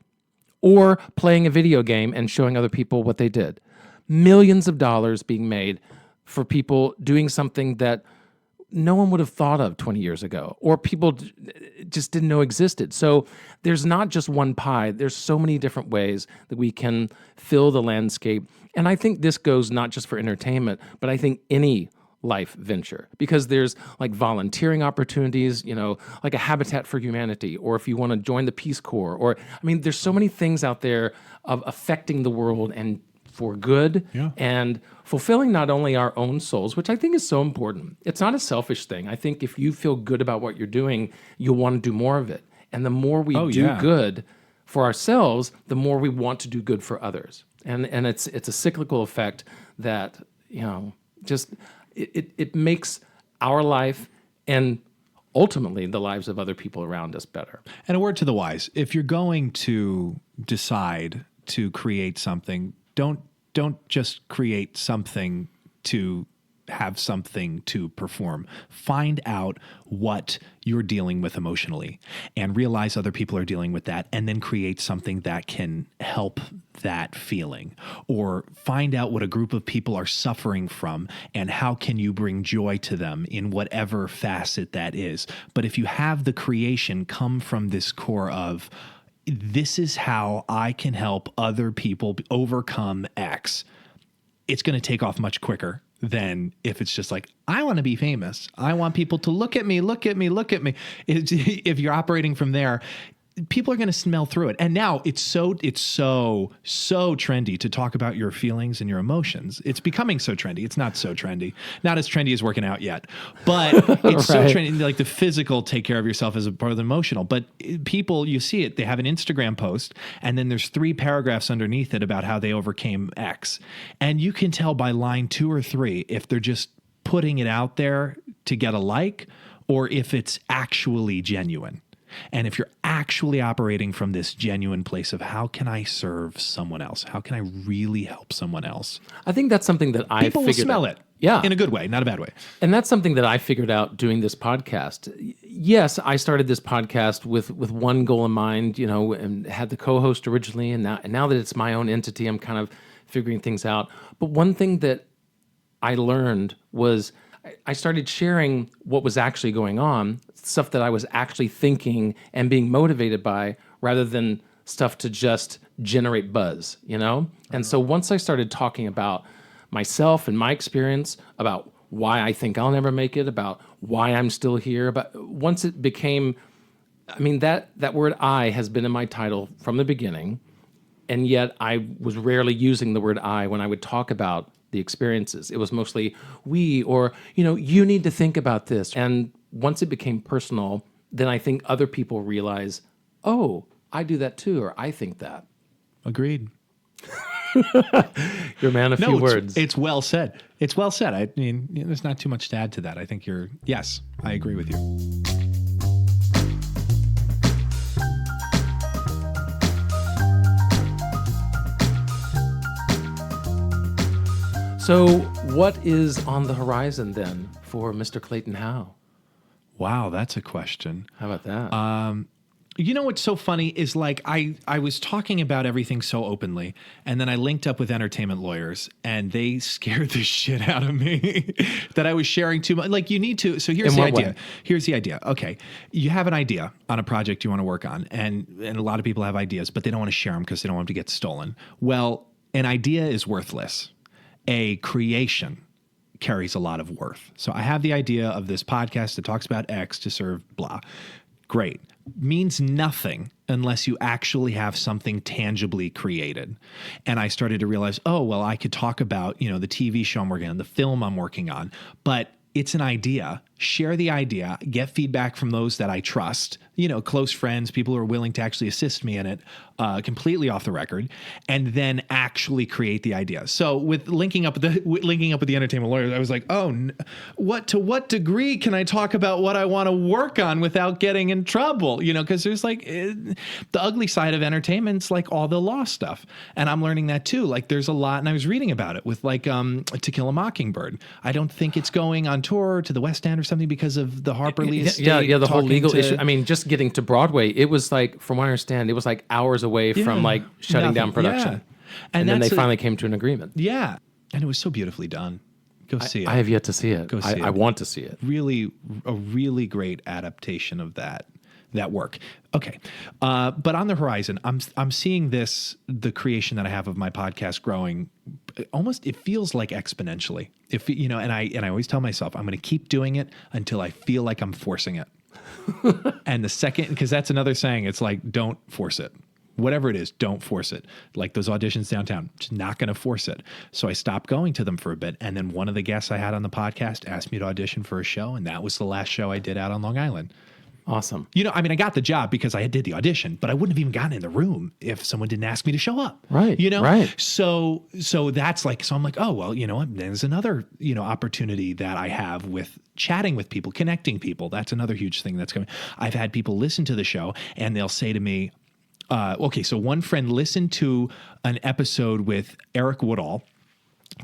or playing a video game and showing other people what they did. Millions of dollars being made for people doing something that no one would have thought of 20 years ago, or people just didn't know existed. So there's not just one pie. There's so many different ways that we can fill the landscape. And I think this goes not just for entertainment, but I think any life venture, because there's like volunteering opportunities, like a Habitat for Humanity, or if you want to join the Peace Corps, or, there's so many things out there of affecting the world and for good, and fulfilling not only our own souls, which I think is so important. It's not a selfish thing. I think if you feel good about what you're doing, you'll want to do more of it. And the more we do good for ourselves, the more we want to do good for others. And it's a cyclical effect that, just it makes our life and ultimately the lives of other people around us better. And a word to the wise: if you're going to decide to create something, don't just create something to have something to perform. Find out what you're dealing with emotionally and realize other people are dealing with that, and then create something that can help that feeling. Or find out what a group of people are suffering from and how can you bring joy to them in whatever facet that is. But if you have the creation come from this core of, this is how I can help other people overcome X, it's going to take off much quicker than if it's just like, I want to be famous. I want people to look at me, look at me, look at me. If you're operating from there, people are going to smell through it. And now it's so trendy to talk about your feelings and your emotions. It's becoming so trendy. It's not so trendy. Not as trendy as working out yet, but it's so trendy. Like the physical, take care of yourself as a part of the emotional. But people, you see it, they have an Instagram post and then there's 3 paragraphs underneath it about how they overcame X. And you can tell by line 2 or 3 if they're just putting it out there to get a like, or if it's actually genuine. And if you're actually operating from this genuine place of, how can I serve someone else? How can I really help someone else? I think that's something that I People will smell it. Yeah. In a good way, not a bad way. And that's something that I figured out doing this podcast. Yes, I started this podcast with one goal in mind, and had the co-host originally. And now that it's my own entity, I'm kind of figuring things out. But one thing that I learned was I started sharing what was actually going on, stuff that I was actually thinking and being motivated by, rather than stuff to just generate buzz, And so once I started talking about myself and my experience, about why I think I'll never make it, about why I'm still here, but once it became, that word "I" has been in my title from the beginning, and yet I was rarely using the word "I" when I would talk about the experiences. It was mostly we, or, you need to think about this. And once it became personal, then I think other people realize, oh, I do that too, or I think that. Agreed. You're a man of few words. It's well said. It's well said. I mean, there's not too much to add to that. I think yes, I agree with you. So what is on the horizon then for Mr. Clayton Howe? Wow, that's a question. How about that? What's so funny is, like, I was talking about everything so openly, and then I linked up with entertainment lawyers, and they scared the shit out of me that I was sharing too much. Like, you need to. So here's the idea. Here's the idea. Okay, you have an idea on a project you want to work on, and a lot of people have ideas, but they don't want to share them because they don't want them to get stolen. Well, an idea is worthless. A creation carries a lot of worth. So I have the idea of this podcast that talks about X to serve blah. Great. Means nothing unless you actually have something tangibly created. And I started to realize, I could talk about, the TV show I'm working on, the film I'm working on, but it's an idea. Share the idea, get feedback from those that I trust, close friends, people who are willing to actually assist me in it, completely off the record, and then actually create the idea. So with linking up with the entertainment lawyers, I was like, to what degree can I talk about what I want to work on without getting in trouble? Because there's the ugly side of entertainment's like all the law stuff, and I'm learning that too. Like there's a lot, and I was reading about it with To Kill a Mockingbird. I don't think it's going on tour to the West End or something because of the Harper Lee estate. Yeah, the whole talking legal to- issue. I mean, just getting to Broadway, it was like, from what I understand, it was like hours away from like shutting down production. Yeah. And then they that's finally came to an agreement. Yeah. And it was so beautifully done. Go see it. I have yet to see it. Go see it. I want to see it. Really, a really great adaptation of that work. Okay. But on the horizon, I'm seeing the creation that I have of my podcast growing almost, it feels like exponentially. And I always tell myself, I'm going to keep doing it until I feel like I'm forcing it. And the second, because that's another saying, it's like, don't force it. Whatever it is, don't force it. Like those auditions downtown, just not going to force it. So I stopped going to them for a bit. And then one of the guests I had on the podcast asked me to audition for a show. And that was the last show I did out on Long Island. Awesome. I got the job because I did the audition, but I wouldn't have even gotten in the room if someone didn't ask me to show up. Right. Right. So that's so I'm like, oh, well, there's another, opportunity that I have with chatting with people, connecting people. That's another huge thing that's coming. I've had people listen to the show and they'll say to me, so one friend listened to an episode with Eric Woodall,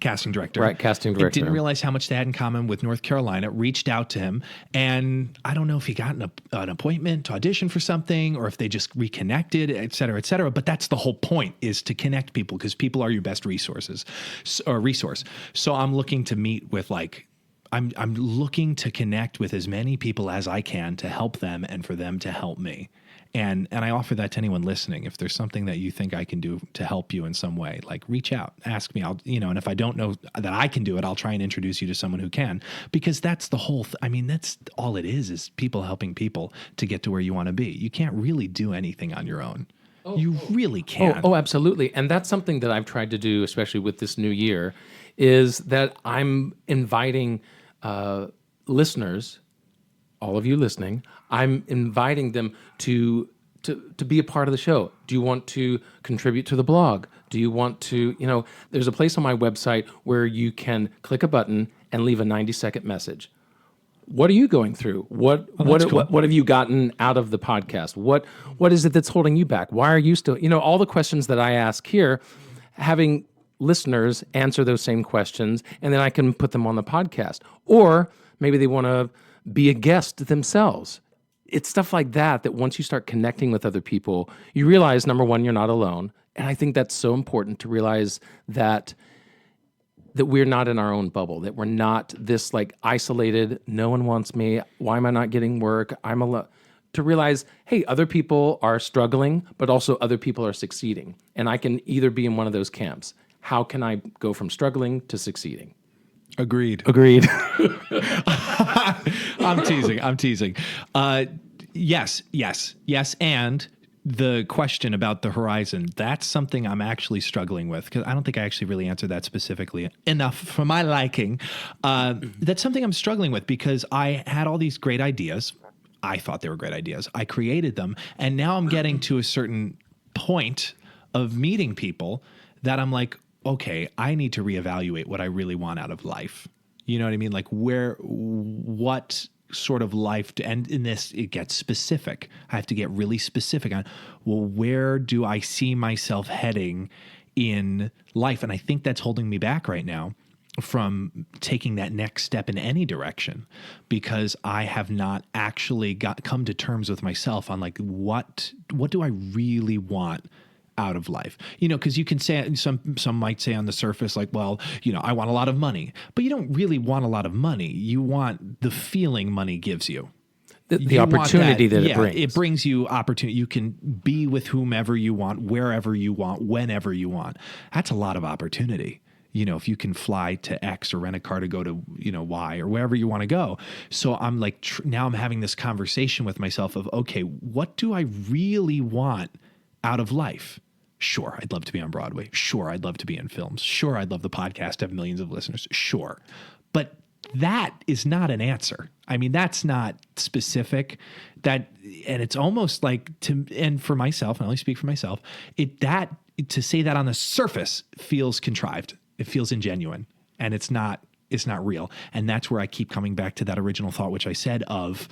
casting director. Right, casting director. Didn't realize how much they had in common with North Carolina, reached out to him, and I don't know if he got an appointment to audition for something or if they just reconnected, et cetera, et cetera. But that's the whole point, is to connect people, because people are your best resource. So I'm looking to meet with I'm looking to connect with as many people as I can to help them and for them to help me. And I offer that to anyone listening. If there's something that you think I can do to help you in some way, reach out, ask me. And if I don't know that I can do it, I'll try and introduce you to someone who can, because that's the whole, that's all it is people helping people to get to where you want to be. You can't really do anything on your own. You really can't. Oh, absolutely. And that's something that I've tried to do, especially with this new year, is that I'm inviting listeners, all of you listening, I'm inviting them to be a part of the show. Do you want to contribute to the blog? Do you want to, there's a place on my website where you can click a button and leave a 90-second message. What are you going through? What have you gotten out of the podcast? What is it that's holding you back? Why are you still, all the questions that I ask here, having listeners answer those same questions, and then I can put them on the podcast. Or maybe they want to be a guest themselves. It's stuff like that once you start connecting with other people, you realize, number one, you're not alone. And I think that's so important to realize that we're not in our own bubble, that we're not this isolated, no one wants me, why am I not getting work, I'm alone. To realize, hey, other people are struggling, but also other people are succeeding. And I can either be in one of those camps. How can I go from struggling to succeeding? Agreed. I'm teasing. Yes. And the question about the horizon, that's something I'm actually struggling with, because I don't think I actually really answered that specifically enough for my liking. That's something I'm struggling with, because I had all these great ideas. I thought they were great ideas. I created them. And now I'm getting to a certain point of meeting people that I'm like, okay, I need to reevaluate what I really want out of life. You know what I mean? What sort of life, and in this, it gets specific. I have to get really specific on, where do I see myself heading in life? And I think that's holding me back right now from taking that next step in any direction, because I have not actually come to terms with myself on what do I really want out of life? Because you can say, some might say on the surface, I want a lot of money, but you don't really want a lot of money. You want the feeling money gives you. The opportunity that it brings. It brings you opportunity. You can be with whomever you want, wherever you want, whenever you want. That's a lot of opportunity. If you can fly to X or rent a car to go to, Y or wherever you want to go. So I'm now I'm having this conversation with myself of, okay, what do I really want out of life? Sure, I'd love to be on Broadway. Sure, I'd love to be in films. Sure, I'd love the podcast to have millions of listeners. Sure. But that is not an answer. I mean, that's not specific. And it's almost like and for myself, and I only speak for myself, to say that on the surface feels contrived. It feels ingenuine, and it's not real. And that's where I keep coming back to that original thought, which I said, of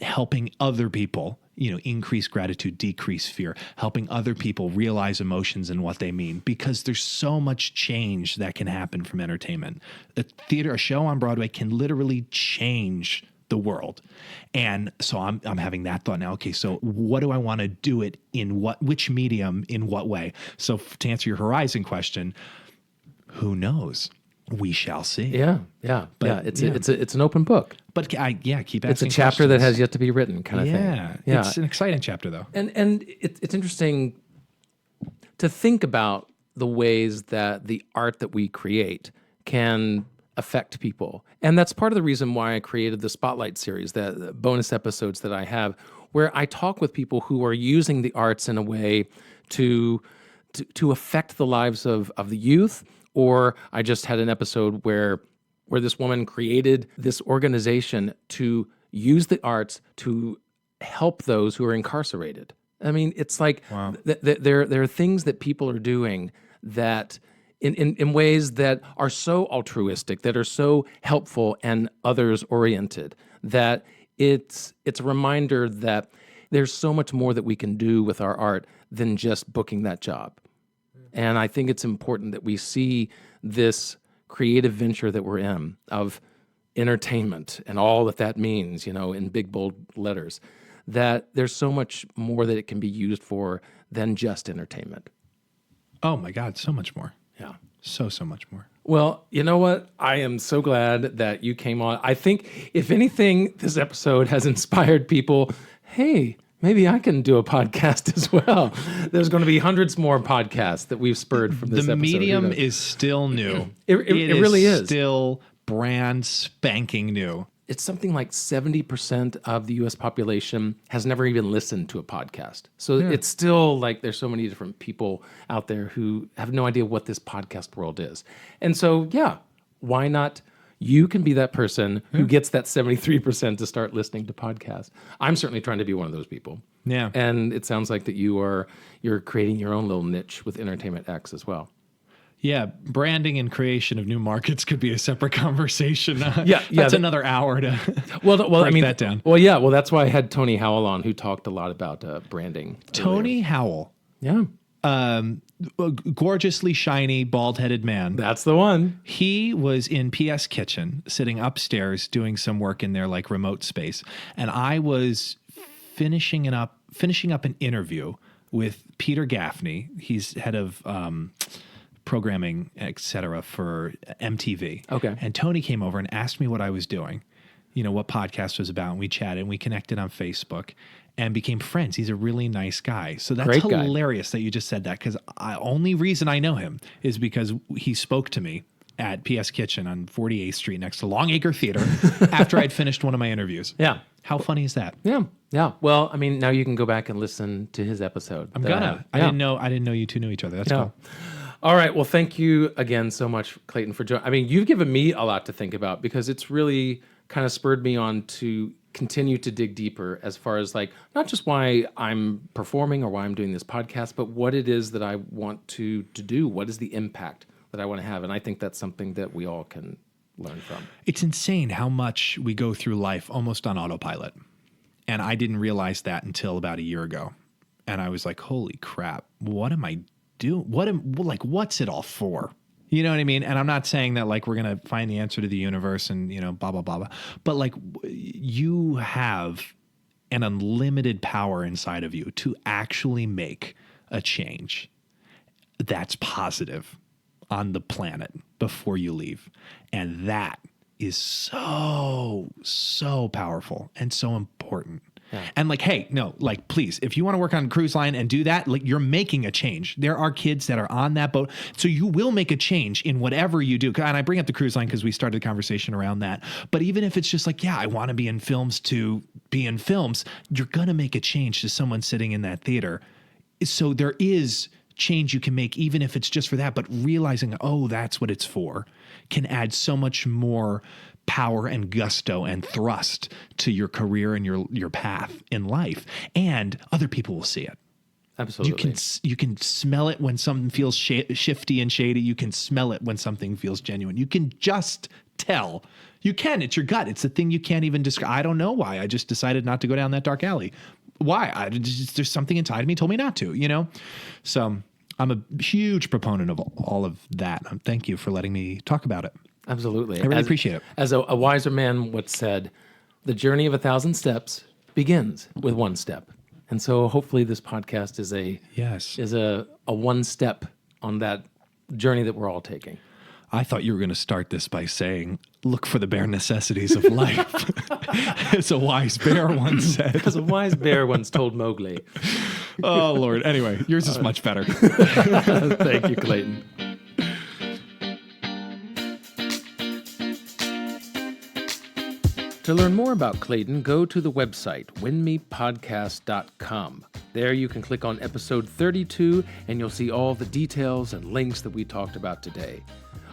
helping other people, increase gratitude, decrease fear, helping other people realize emotions and what they mean, because there's so much change that can happen from entertainment. A show on Broadway can literally change the world. And so I'm having that thought now. Okay, so what do I want to do it in which medium, in what way? So to answer your Horizon question, who knows? We shall see. Yeah. It's an open book. But keep asking. It's a chapter that has yet to be written, kind of thing. Yeah, it's an exciting chapter, though. And it's interesting to think about the ways that the art that we create can affect people. And that's part of the reason why I created the Spotlight series, the bonus episodes that I have, where I talk with people who are using the arts in a way to affect the lives of the youth. Or I just had an episode where this woman created this organization to use the arts to help those who are incarcerated. I mean, it's like there are things that people are doing that in ways that are so altruistic, that are so helpful and others oriented, that it's a reminder that there's so much more that we can do with our art than just booking that job. And I think it's important that we see this creative venture that we're in of entertainment and all that means, in big, bold letters, that there's so much more that it can be used for than just entertainment. Oh my God, so much more. Yeah. So much more. Well, you know what? I am so glad that you came on. I think, if anything, this episode has inspired people. Hey, maybe I can do a podcast as well. There's going to be hundreds more podcasts that we've spurred from this episode. The medium is still new. It really is. Still brand spanking new. It's something like 70% of the U.S. population has never even listened to a podcast. So it's still like there's so many different people out there who have no idea what this podcast world is. And so, why not? You can be that person who gets that 73% to start listening to podcasts. I'm certainly trying to be one of those people. Yeah. And it sounds like that you're creating your own little niche with Entertainment X as well. Yeah, branding and creation of new markets could be a separate conversation. That's another hour to break that down. Well, that's why I had Tony Howell on, who talked a lot about branding. Tony Howell. Yeah. Gorgeously shiny, bald-headed man. That's the one. He was in PS Kitchen, sitting upstairs doing some work in their remote space, and I was finishing up an interview with Peter Gaffney. He's head of programming, etc., for MTV. Okay. And Tony came over and asked me what I was doing, what podcast was about, and we chatted and we connected on Facebook and became friends. He's a really nice guy. So that's hilarious that you just said that, because the only reason I know him is because he spoke to me at PS Kitchen on 48th Street next to Longacre Theater after I'd finished one of my interviews. Yeah. How funny is that? Yeah. Yeah. Well, I mean, now you can go back and listen to his episode. I'm gonna. I didn't know you two knew each other. That's cool. All right. Well, thank you again so much, Clayton, for joining. I mean, you've given me a lot to think about, because it's really kind of spurred me on to continue to dig deeper as far as not just why I'm performing or why I'm doing this podcast, but what it is that I want to do. What is the impact that I want to have? And I think that's something that we all can learn from. It's insane how much we go through life almost on autopilot. And I didn't realize that until about a year ago. And I was like, holy crap, what am I doing? What's it all for? You know what I mean? And I'm not saying that we're going to find the answer to the universe and, blah, blah, blah, blah. But you have an unlimited power inside of you to actually make a change that's positive on the planet before you leave. And that is so powerful and so important. Yeah. And hey, no, please, if you want to work on a cruise line and do that, you're making a change. There are kids that are on that boat. So you will make a change in whatever you do. And I bring up the cruise line because we started the conversation around that. But even if it's just I want to be in films to be in films, you're going to make a change to someone sitting in that theater. So there is change you can make, even if it's just for that, but realizing, that's what it's for, can add so much more power and gusto and thrust to your career and your path in life, and other people will see it. Absolutely. You can smell it when something feels shifty and shady. You can smell it when something feels genuine. You can just tell. You can. It's your gut. It's the thing you can't even describe. I don't know why. I just decided not to go down that dark alley. Why? There's something inside of me told me not to, So I'm a huge proponent of all of that. Thank you for letting me talk about it. Absolutely. I really appreciate it. As a wiser man once said, the journey of 1,000 steps begins with one step. And so hopefully this podcast is a one step on that journey that we're all taking. I thought you were going to start this by saying, look for the bare necessities of life. As a wise bear once said. As a wise bear once told Mowgli. Oh, Lord. Anyway, yours is much better. Thank you, Clayton. To learn more about Clayton, go to the website, winmepodcast.com. There you can click on episode 32, and you'll see all the details and links that we talked about today.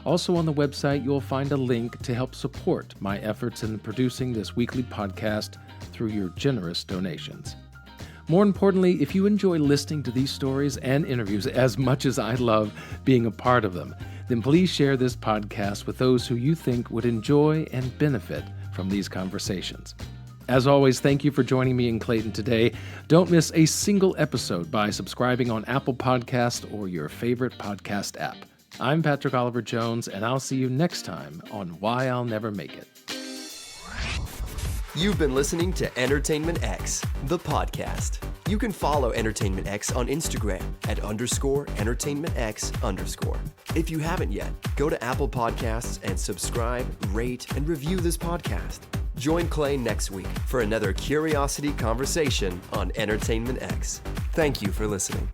Also on the website, you'll find a link to help support my efforts in producing this weekly podcast through your generous donations. More importantly, if you enjoy listening to these stories and interviews as much as I love being a part of them, then please share this podcast with those who you think would enjoy and benefit from these conversations. As always, thank you for joining me in Clayton today. Don't miss a single episode by subscribing on Apple Podcasts or your favorite podcast app. I'm Patrick Oliver Jones, and I'll see you next time on Why I'll Never Make It. You've been listening to Entertainment X, the podcast. You can follow Entertainment X on Instagram at _EntertainmentX_. If you haven't yet, go to Apple Podcasts and subscribe, rate, and review this podcast. Join Clay next week for another curiosity conversation on Entertainment X. Thank you for listening.